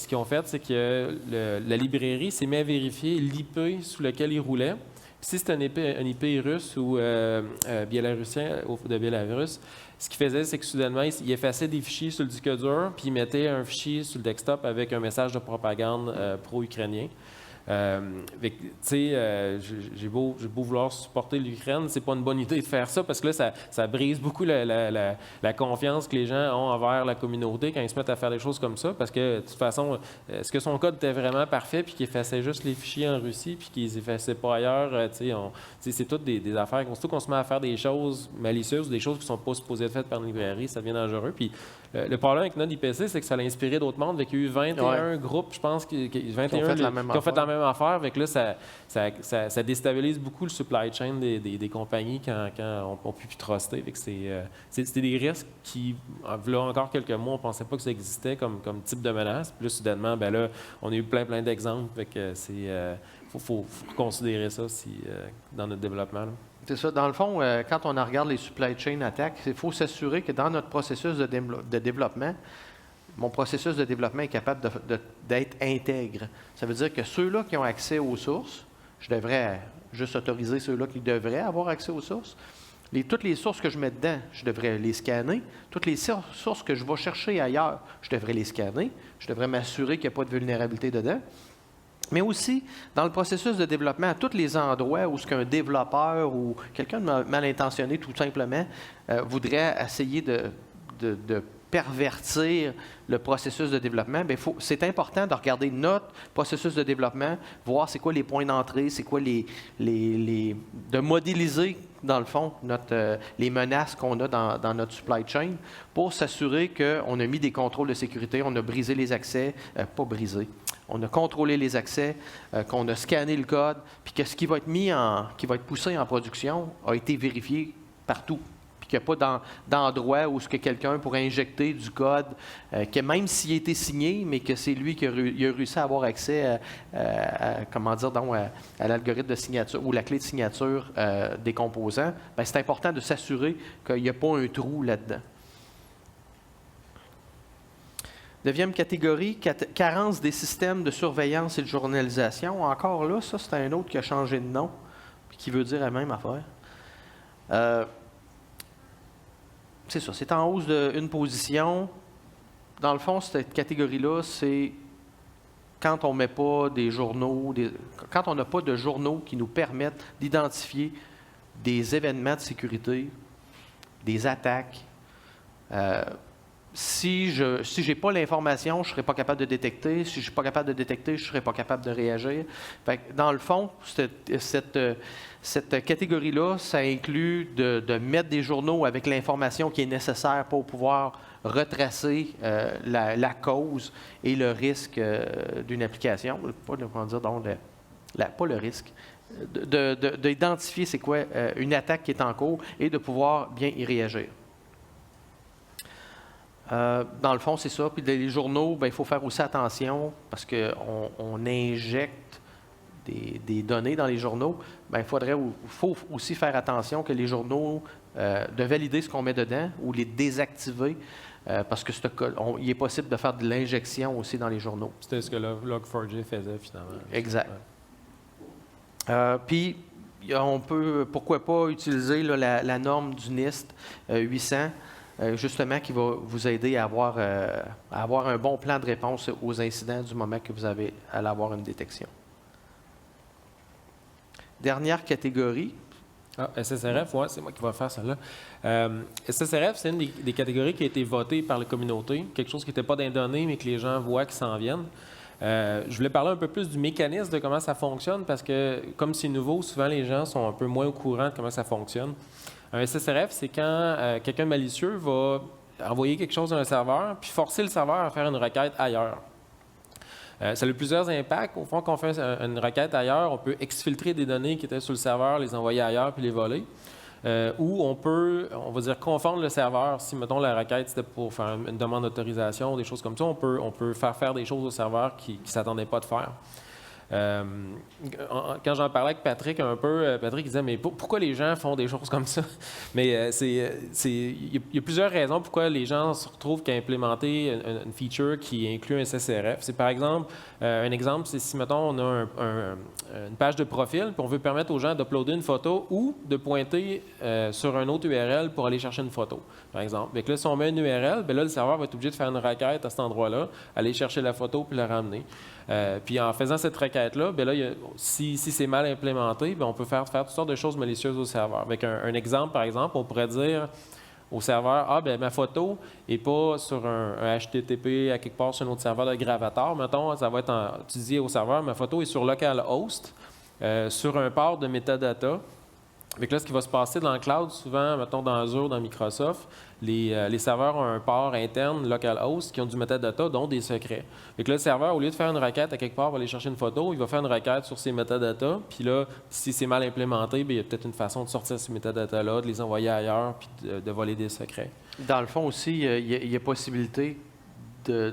qu'ils ont fait, c'est que la librairie s'est mise à vérifier l'IP sous lequel ils roulaient. Puis si c'est un IP russe ou biélorussien de Biélorusse, ce qu'ils faisaient, c'est que soudainement, ils effaçaient des fichiers sur le disque dur, puis ils mettaient un fichier sur le desktop avec un message de propagande pro-ukrainien. J'ai beau vouloir supporter l'Ukraine, c'est pas une bonne idée de faire ça parce que là, ça brise beaucoup la confiance que les gens ont envers la communauté quand ils se mettent à faire des choses comme ça parce que, de toute façon, est-ce que son code était vraiment parfait puis qu'il effaçait juste les fichiers en Russie puis qu'ils les effaçaient pas ailleurs? C'est toutes des affaires. Surtout qu'on se met à faire des choses malicieuses, des choses qui sont pas supposées être faites par une librairie, ça devient dangereux. Puis, le problème avec Node IPC, c'est que ça a inspiré d'autres mondes. Il y a eu 21 groupes, je pense, qui ont fait la même affaire. Avec là, ça déstabilise beaucoup le supply chain des compagnies quand on ne peut plus truster. C'est des risques qui, là encore quelques mois, on ne pensait pas que ça existait comme type de menace. Puis là, soudainement, là, on a eu plein d'exemples. Faut considérer ça dans notre développement. Là. C'est ça. Dans le fond, quand on regarde les supply chain attaques, il faut s'assurer que dans notre processus de développement, mon processus de développement est capable d'être intègre. Ça veut dire que ceux-là qui ont accès aux sources, je devrais juste autoriser ceux-là qui devraient avoir accès aux sources. Toutes les sources que je mets dedans, je devrais les scanner. Toutes les sources que je vais chercher ailleurs, je devrais les scanner. Je devrais m'assurer qu'il n'y a pas de vulnérabilité dedans. Mais aussi, dans le processus de développement, à tous les endroits où un développeur ou quelqu'un de mal intentionné, tout simplement, voudrait essayer de pervertir le processus de développement, c'est important de regarder notre processus de développement, voir c'est quoi les points d'entrée, c'est quoi de modéliser, dans le fond, les menaces qu'on a dans notre supply chain pour s'assurer qu'on a mis des contrôles de sécurité, on a brisé les accès, pas brisé, on a contrôlé les accès, qu'on a scanné le code, puis que ce qui va être poussé en production a été vérifié partout. Qu'il n'y a pas d'endroit où quelqu'un pourrait injecter du code, que même s'il a été signé, mais que c'est lui qui a réussi à avoir accès à l'algorithme de signature ou la clé de signature des composants, c'est important de s'assurer qu'il n'y a pas un trou là-dedans. Deuxième catégorie, carence des systèmes de surveillance et de journalisation. Encore là, ça, c'est un autre qui a changé de nom, puis qui veut dire la même affaire. C'est ça, c'est en hausse d'une position. Dans le fond, cette catégorie-là, c'est quand on ne met pas des journaux, quand on n'a pas de journaux qui nous permettent d'identifier des événements de sécurité, des attaques. Si je n'ai pas l'information, je ne serai pas capable de détecter. Si je ne suis pas capable de détecter, je ne serai pas capable de réagir. Fait que dans le fond, cette catégorie-là, ça inclut de mettre des journaux avec l'information qui est nécessaire pour pouvoir retracer la cause et le risque d'une application. Pas le risque. D'identifier c'est quoi une attaque qui est en cours et de pouvoir bien y réagir. Dans le fond, c'est ça. Puis les journaux, il faut faire aussi attention parce qu'on injecte des données dans les journaux. Faut aussi faire attention que les journaux, de valider ce qu'on met dedans ou les désactiver parce que il est possible de faire de l'injection aussi dans les journaux. C'était ce que Log4j faisait finalement. Exact. Puis, on peut, pourquoi pas, utiliser la norme du NIST 800, justement, qui va vous aider à avoir un bon plan de réponse aux incidents du moment que vous allez avoir une détection. Dernière catégorie, Ah, SSRF, oui, c'est moi qui vais faire celle-là. SSRF, c'est une des catégories qui a été votée par la communauté, quelque chose qui n'était pas dans les données, mais que les gens voient qui s'en viennent. Je voulais parler un peu plus du mécanisme de comment ça fonctionne, parce que comme c'est nouveau, souvent les gens sont un peu moins au courant de comment ça fonctionne. Un SSRF, c'est quand quelqu'un malicieux va envoyer quelque chose dans un serveur, puis forcer le serveur à faire une requête ailleurs. Ça a plusieurs impacts. Au fond, quand on fait une requête ailleurs, on peut exfiltrer des données qui étaient sur le serveur, les envoyer ailleurs puis les voler. Ou on peut, on va dire, confondre le serveur. Si, mettons, la requête, c'était pour faire une demande d'autorisation, des choses comme ça, on peut faire des choses au serveur qui ne s'attendaient pas de faire. Quand j'en parlais avec Patrick un peu, Patrick disait, mais pourquoi les gens font des choses comme ça? Mais il y a plusieurs raisons pourquoi les gens se retrouvent qu'à implémenter une feature qui inclut un SSRF. C'est par exemple, un exemple, c'est si, mettons, on a une page de profil, puis on veut permettre aux gens d'uploader une photo ou de pointer sur un autre URL pour aller chercher une photo, par exemple. Donc là, si on met une URL, bien là, le serveur va être obligé de faire une requête à cet endroit-là, aller chercher la photo puis la ramener. Puis en faisant cette requête-là, bien là, si c'est mal implémenté, bien on peut faire toutes sortes de choses malicieuses au serveur. Avec un exemple, par exemple, on pourrait dire au serveur, ah, bien ma photo n'est pas sur un HTTP à quelque part sur un autre serveur de Gravatar. Mettons, ça va être tu dis au serveur, ma photo est sur localhost, sur un port de metadata. Avec là, ce qui va se passer dans le cloud, souvent, mettons dans Azure, dans Microsoft, les serveurs ont un port interne, localhost, qui ont du metadata, dont des secrets. Avec là, le serveur, au lieu de faire une requête à quelque part, va aller chercher une photo, il va faire une requête sur ces metadatas. Puis là, si c'est mal implémenté, bien, il y a peut-être une façon de sortir ces metadatas-là, de les envoyer ailleurs, puis de voler des secrets. Dans le fond aussi, il y a possibilité que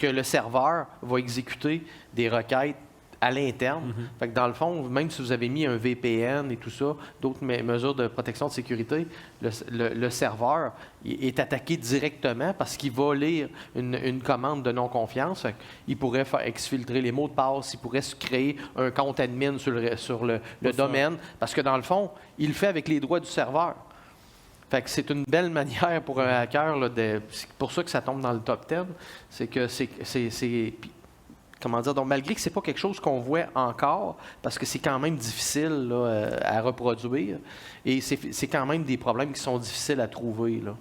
le serveur va exécuter des requêtes à l'interne. Fait que dans le fond, même si vous avez mis un VPN et tout ça, d'autres mesures de protection de sécurité, le serveur est attaqué directement parce qu'il va lire une commande de non-confiance. Il pourrait exfiltrer les mots de passe, il pourrait se créer un compte admin sur le domaine, parce que dans le fond, il le fait avec les droits du serveur. Fait que c'est une belle manière pour un hacker, là, c'est pour ça que ça tombe dans le top 10, c'est que comment dire, donc malgré que ce n'est pas quelque chose qu'on voit encore, parce que c'est quand même difficile là, à reproduire, et c'est quand même des problèmes qui sont difficiles à trouver. Là.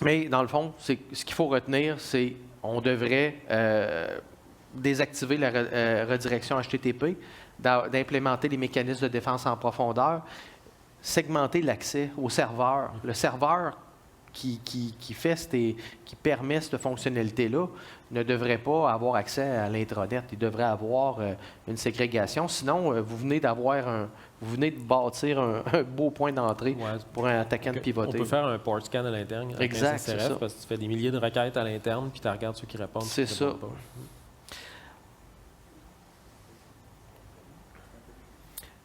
Mais dans le fond, ce qu'il faut retenir, c'est qu'on devrait désactiver la redirection HTTP, d'implémenter les mécanismes de défense en profondeur, segmenter l'accès au serveur. Le serveur qui permet cette fonctionnalité-là ne devrait pas avoir accès à l'intranet. Il devrait avoir une ségrégation. Sinon, vous venez de bâtir un beau point d'entrée pour un attaquant de pivoter. On peut faire un port scan à l'interne avec un SSRF parce que tu fais des milliers de requêtes à l'interne puis tu regardes ceux qui répondent. C'est ça.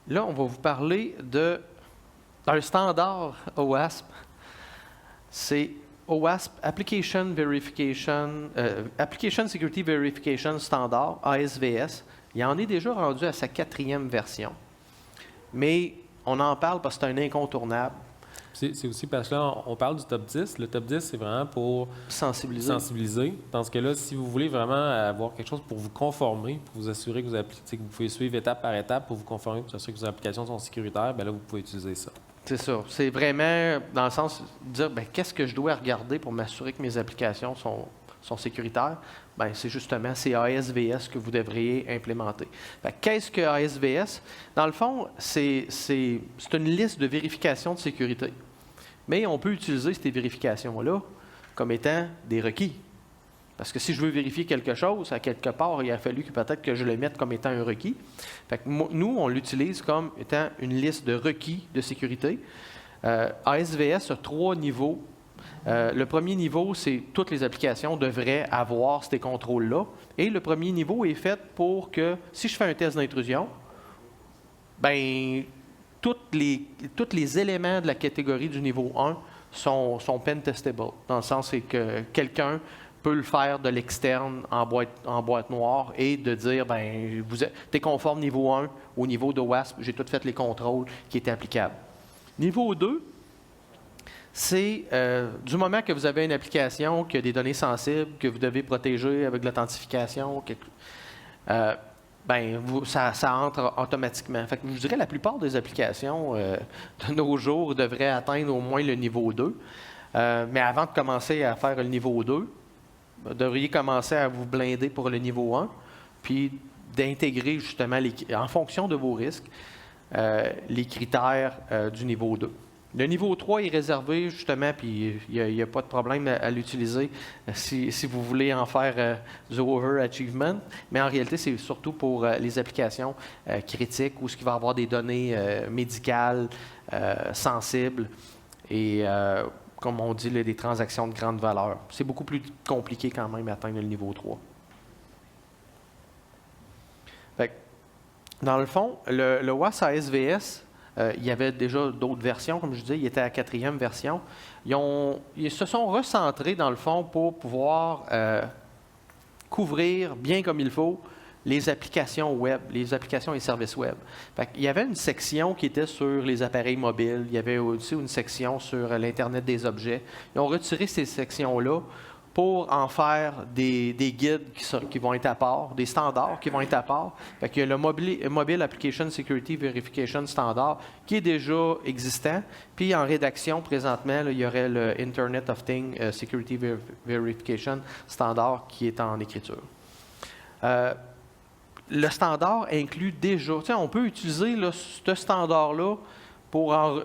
Là, on va vous parler d'un standard OWASP. C'est OWASP, Application Security Verification Standard, ASVS. Il en est déjà rendu à sa 4e version. Mais on en parle parce que c'est un incontournable. C'est aussi parce que là, on parle du top 10. Le top 10, c'est vraiment pour sensibiliser. Dans ce cas-là, si vous voulez vraiment avoir quelque chose pour vous conformer, pour vous assurer que vous pouvez suivre étape par étape pour vous conformer, pour s'assurer que vos applications sont sécuritaires, bien là, vous pouvez utiliser ça. C'est ça. C'est vraiment dans le sens de dire, bien, qu'est-ce que je dois regarder pour m'assurer que mes applications sont sécuritaires? Bien, c'est justement ASVS que vous devriez implémenter. Qu'est-ce que ASVS? Dans le fond, c'est une liste de vérifications de sécurité. Mais on peut utiliser ces vérifications-là comme étant des requis. Parce que si je veux vérifier quelque chose, à quelque part, il a fallu que peut-être que je le mette comme étant un requis. Fait que nous, on l'utilise comme étant une liste de requis de sécurité. ASVS a 3 niveaux. Le premier niveau, c'est toutes les applications devraient avoir ces contrôles-là. Et le premier niveau est fait pour que, si je fais un test d'intrusion, bien, tous les éléments de la catégorie du niveau 1 sont pen-testable. Dans le sens que quelqu'un peut le faire de l'externe en boîte noire et de dire, bien, tu es conforme niveau 1 au niveau de WASP, j'ai tout fait les contrôles qui étaient applicables. Niveau 2, c'est du moment que vous avez une application qui a des données sensibles, que vous devez protéger avec l'authentification, ça entre automatiquement. Fait que je dirais que la plupart des applications de nos jours devraient atteindre au moins le niveau 2. Mais avant de commencer à faire le niveau 2, vous devriez commencer à vous blinder pour le niveau 1, puis d'intégrer justement, en fonction de vos risques, les critères du niveau 2. Le niveau 3 est réservé justement, puis il n'y a pas de problème à l'utiliser si vous voulez en faire du overachievement, mais en réalité, c'est surtout pour les applications critiques où il va y avoir des données médicales sensibles et, comme on dit, des transactions de grande valeur. C'est beaucoup plus compliqué quand même d'atteindre le niveau 3. Fait que, dans le fond, le WAS ASVS, il y avait déjà d'autres versions, comme je disais, il était à la 4e version. Ils se sont recentrés, dans le fond, pour pouvoir couvrir bien comme il faut les applications web, les applications et services web. Il y avait une section qui était sur les appareils mobiles, il y avait aussi une section sur l'Internet des objets. Ils ont retiré ces sections-là pour en faire des guides qui vont être à part, des standards qui vont être à part. Il y a le Mobile Application Security Verification Standard qui est déjà existant. Puis en rédaction, présentement, là, il y aurait le Internet of Things Security Verification Standard qui est en écriture. Le standard inclut déjà, on peut utiliser là, ce standard-là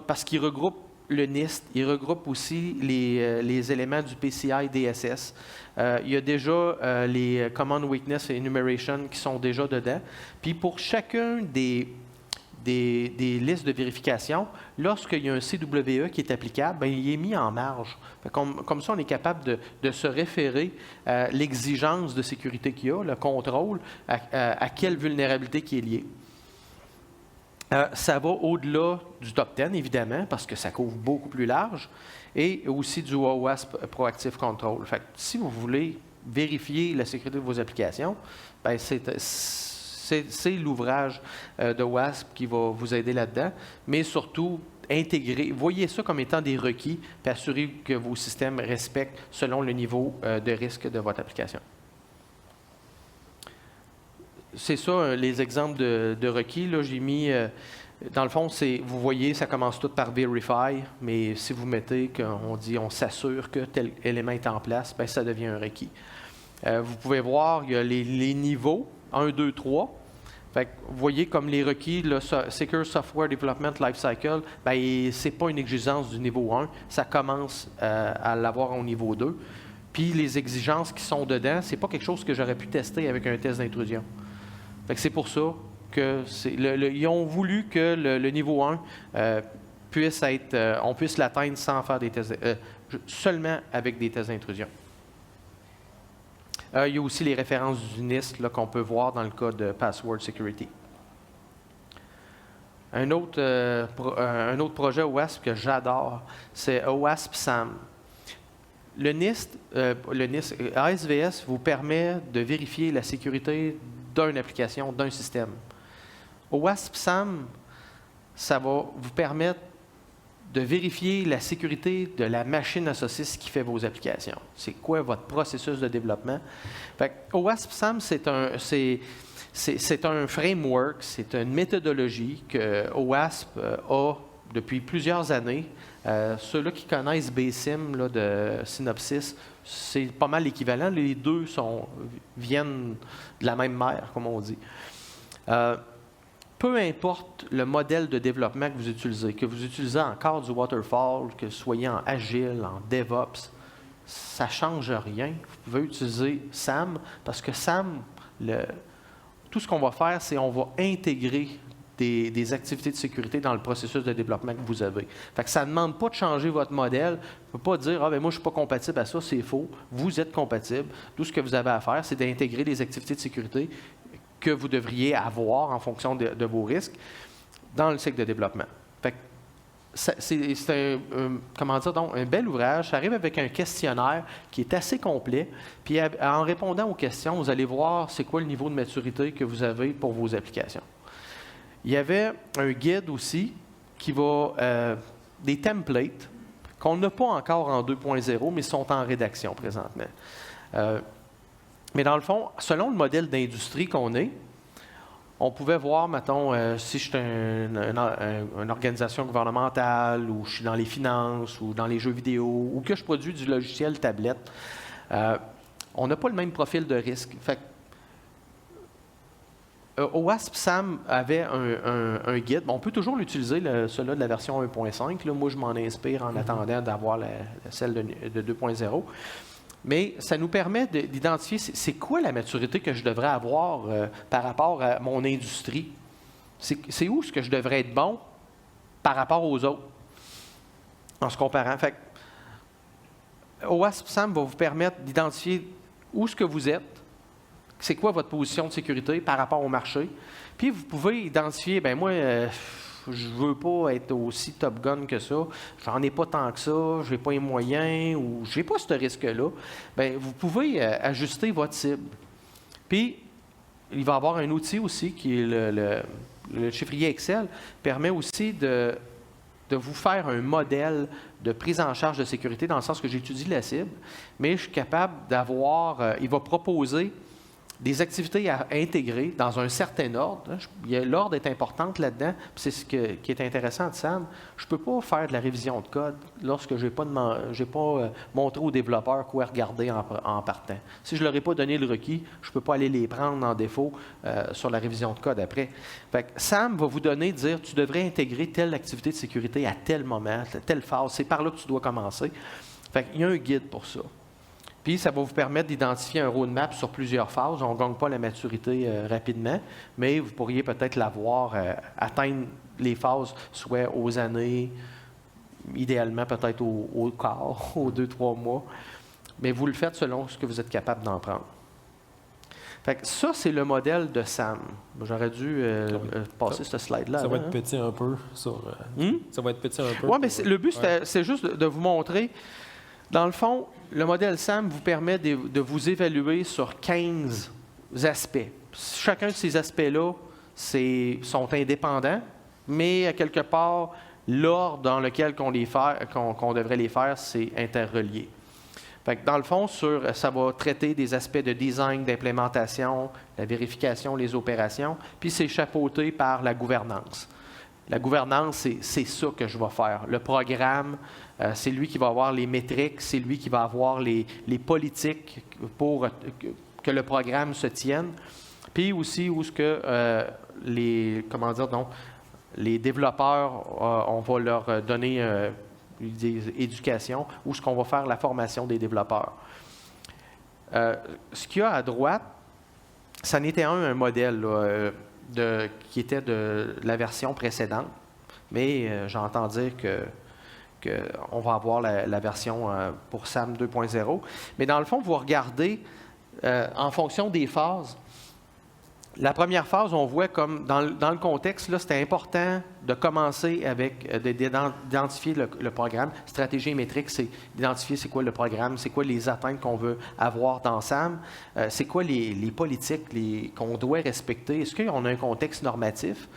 parce qu'il regroupe le NIST, il regroupe aussi les éléments du PCI DSS. Il y a déjà les Common Weakness Enumeration qui sont déjà dedans. Puis pour chacun des listes de vérification, lorsqu'il y a un CWE qui est applicable, il est mis en marge. Comme ça, on est capable de se référer à l'exigence de sécurité qu'il y a, le contrôle, à quelle vulnérabilité qui est liée. Ça va au-delà du top 10, évidemment, parce que ça couvre beaucoup plus large, et aussi du OWASP Proactive Control. Fait que, si vous voulez vérifier la sécurité de vos applications, c'est l'ouvrage de WASP qui va vous aider là-dedans, mais surtout intégrer, voyez ça comme étant des requis, puis assurez que vos systèmes respectent selon le niveau de risque de votre application. C'est ça, les exemples de requis. Là, j'ai mis, dans le fond, vous voyez, ça commence tout par Verify, mais si vous mettez qu'on dit on s'assure que tel élément est en place, ça devient un requis. Vous pouvez voir, il y a les niveaux, 1, 2, 3. Fait que vous voyez comme les requis, le Secure Software Development Lifecycle, ce n'est pas une exigence du niveau 1, ça commence à l'avoir au niveau 2. Puis les exigences qui sont dedans, ce n'est pas quelque chose que j'aurais pu tester avec un test d'intrusion. C'est pour ça que ils ont voulu que le niveau 1 puisse être, on puisse l'atteindre sans faire des tests, seulement avec des tests d'intrusion. Il y a aussi les références du NIST qu'on peut voir dans le cas de Password Security. Un autre projet OWASP que j'adore, c'est OWASP SAM. Le NIST, ASVS vous permet de vérifier la sécurité d'une application, d'un système. OWASP SAM, ça va vous permettre de vérifier la sécurité de la machine associée qui fait vos applications. C'est quoi votre processus de développement? OWASP SAM, c'est un framework, c'est une méthodologie que OWASP a depuis plusieurs années. Ceux-là qui connaissent BSIM là, de Synopsys, c'est pas mal l'équivalent. Les deux viennent de la même mère, comme on dit. Peu importe le modèle de développement que vous utilisez encore du waterfall, que vous soyez en agile, en DevOps, ça ne change rien. Vous pouvez utiliser SAM parce que SAM, tout ce qu'on va faire, c'est on va intégrer des activités de sécurité dans le processus de développement que vous avez. Fait que ça ne demande pas de changer votre modèle. Vous ne pouvez pas dire « Ah, ben moi, je ne suis pas compatible à ça », c'est faux. Vous êtes compatible. Tout ce que vous avez à faire, c'est d'intégrer les activités de sécurité que vous devriez avoir en fonction de vos risques dans le cycle de développement. Fait que c'est un bel ouvrage. Ça arrive avec un questionnaire qui est assez complet. Puis en répondant aux questions, vous allez voir c'est quoi le niveau de maturité que vous avez pour vos applications. Il y avait un guide aussi qui va des templates qu'on n'a pas encore en 2.0, mais sont en rédaction présentement. Mais dans le fond, selon le modèle d'industrie qu'on est, on pouvait voir, mettons, si je suis une organisation gouvernementale, ou je suis dans les finances, ou dans les jeux vidéo, ou que je produis du logiciel tablette, on n'a pas le même profil de risque. Fait que, OWASP SAM avait un guide. On peut toujours l'utiliser, celui-là de la version 1.5. Là, moi, je m'en inspire en attendant d'avoir celle de 2.0. Mais ça nous permet d'identifier c'est quoi la maturité que je devrais avoir par rapport à mon industrie. C'est où ce que je devrais être bon par rapport aux autres, en se comparant. Fait que, OWASP SAM va vous permettre d'identifier où ce que vous êtes, c'est quoi votre position de sécurité par rapport au marché. Puis vous pouvez identifier, ben moi, je ne veux pas être aussi top gun que ça, j'en ai pas tant que ça, je n'ai pas les moyens ou je n'ai pas ce risque-là. Bien, vous pouvez ajuster votre cible. Puis, il va y avoir un outil aussi qui est le chiffrier Excel, permet aussi de vous faire un modèle de prise en charge de sécurité dans le sens que j'étudie la cible, mais je suis capable d'avoir, il va proposer des activités à intégrer dans un certain ordre. L'ordre est important là-dedans. C'est ce qui est intéressant de SAM. Je ne peux pas faire de la révision de code lorsque je n'ai pas montré aux développeurs quoi regarder en partant. Si je ne leur ai pas donné le requis, je ne peux pas aller les prendre en défaut sur la révision de code après. Fait que SAM va vous dire, tu devrais intégrer telle activité de sécurité à tel moment, telle phase. C'est par là que tu dois commencer. Fait qu'il y a un guide pour ça. Puis, ça va vous permettre d'identifier un roadmap sur plusieurs phases. On ne gagne pas la maturité rapidement, mais vous pourriez peut-être l'avoir, atteindre les phases, soit aux années, idéalement peut-être au quart, aux 2-3 mois. Mais vous le faites selon ce que vous êtes capable d'en prendre. Fait que ça, c'est le modèle de SAM. J'aurais dû passer ce slide-là. Ça va être petit un peu. Ça va être petit un peu. Oui, mais le but, c'est juste de vous montrer. Dans le fond, le modèle SAM vous permet de vous évaluer sur 15 aspects. Chacun de ces aspects-là sont indépendants, mais à quelque part, l'ordre dans lequel qu'on devrait les faire, c'est interrelié. Fait que dans le fond, ça va traiter des aspects de design, d'implémentation, la vérification, les opérations, puis c'est chapeauté par la gouvernance. La gouvernance, c'est ça que je vais faire. Le programme, c'est lui qui va avoir les métriques, c'est lui qui va avoir les politiques pour que le programme se tienne. Puis aussi où ce que les développeurs, on va leur donner des éducations, où ce qu'on va faire la formation des développeurs. Ce qu'il y a à droite, ça n'était un modèle là, qui était de la version précédente, mais j'entends dire qu'on va avoir la version pour SAM 2.0. Mais dans le fond, vous regardez en fonction des phases. La première phase, on voit comme dans le contexte, là, c'était important de commencer avec d'identifier le programme. Stratégie et métrique, c'est d'identifier c'est quoi le programme, c'est quoi les atteintes qu'on veut avoir dans SAM, c'est quoi les politiques qu'on doit respecter, est-ce qu'on a un contexte normatif,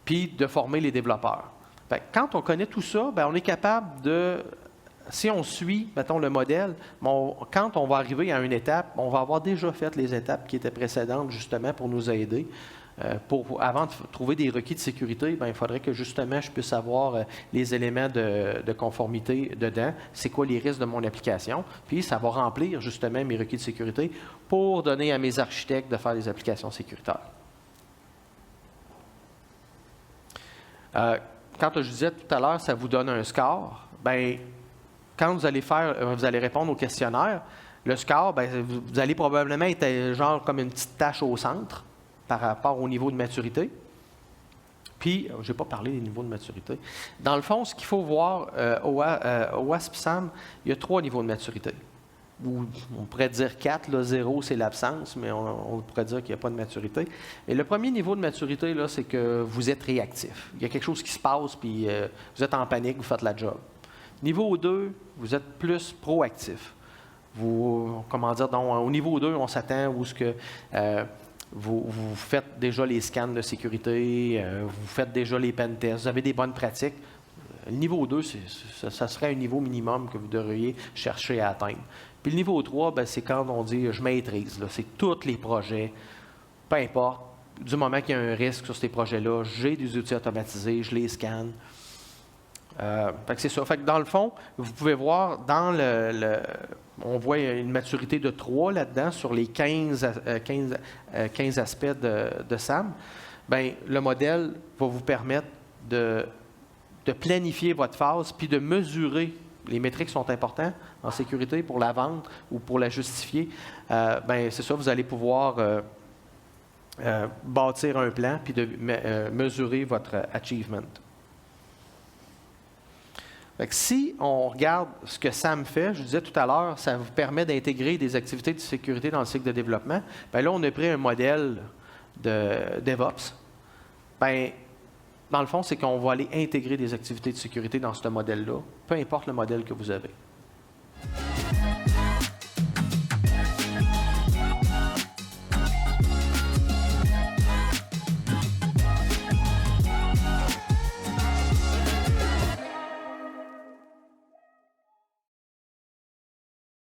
puis de former les développeurs. Fait que quand on connaît tout ça, bien, on est capable de... Si on suit, mettons, le modèle, quand on va arriver à une étape, on va avoir déjà fait les étapes qui étaient précédentes, justement, pour nous aider. Avant de trouver des requis de sécurité, bien, il faudrait que, justement, je puisse avoir les éléments de conformité dedans. C'est quoi les risques de mon application? Puis, ça va remplir, justement, mes requis de sécurité pour donner à mes architectes de faire des applications sécuritaires. Quand je disais tout à l'heure, ça vous donne un score, bien, quand vous allez répondre au questionnaire, le score, bien, vous allez probablement être genre comme une petite tache au centre par rapport au niveau de maturité. Puis, je n'ai pas parlé des niveaux de maturité. Dans le fond, ce qu'il faut voir au OWASP SAM, il y a 3 niveaux de maturité. Ou on pourrait dire 4, là, 0 c'est l'absence, mais on pourrait dire qu'il n'y a pas de maturité. Et le premier niveau de maturité, là, c'est que vous êtes réactif. Il y a quelque chose qui se passe, puis vous êtes en panique, vous faites la job. Niveau 2, vous êtes plus proactif. Au niveau 2, on s'attend où ce que vous faites déjà les scans de sécurité, vous faites déjà les pen tests, vous avez des bonnes pratiques. Le niveau 2, ça serait un niveau minimum que vous devriez chercher à atteindre. Puis le niveau 3, bien, c'est quand on dit « je maîtrise ». C'est tous les projets, peu importe, du moment qu'il y a un risque sur ces projets-là, j'ai des outils automatisés, je les scanne. Fait que c'est ça. Fait que dans le fond, vous pouvez voir dans on voit une maturité de 3 là-dedans sur les 15 aspects de SAM. Bien, le modèle va vous permettre de planifier votre phase puis de mesurer. Les métriques sont importantes en sécurité pour la vente ou pour la justifier. Bien, c'est ça, vous allez pouvoir bâtir un plan puis de mesurer votre achievement. Fait que si on regarde ce que SAM fait, je vous disais tout à l'heure, ça vous permet d'intégrer des activités de sécurité dans le cycle de développement. Bien là, on a pris un modèle de DevOps. Bien, dans le fond, c'est qu'on va aller intégrer des activités de sécurité dans ce modèle-là, peu importe le modèle que vous avez.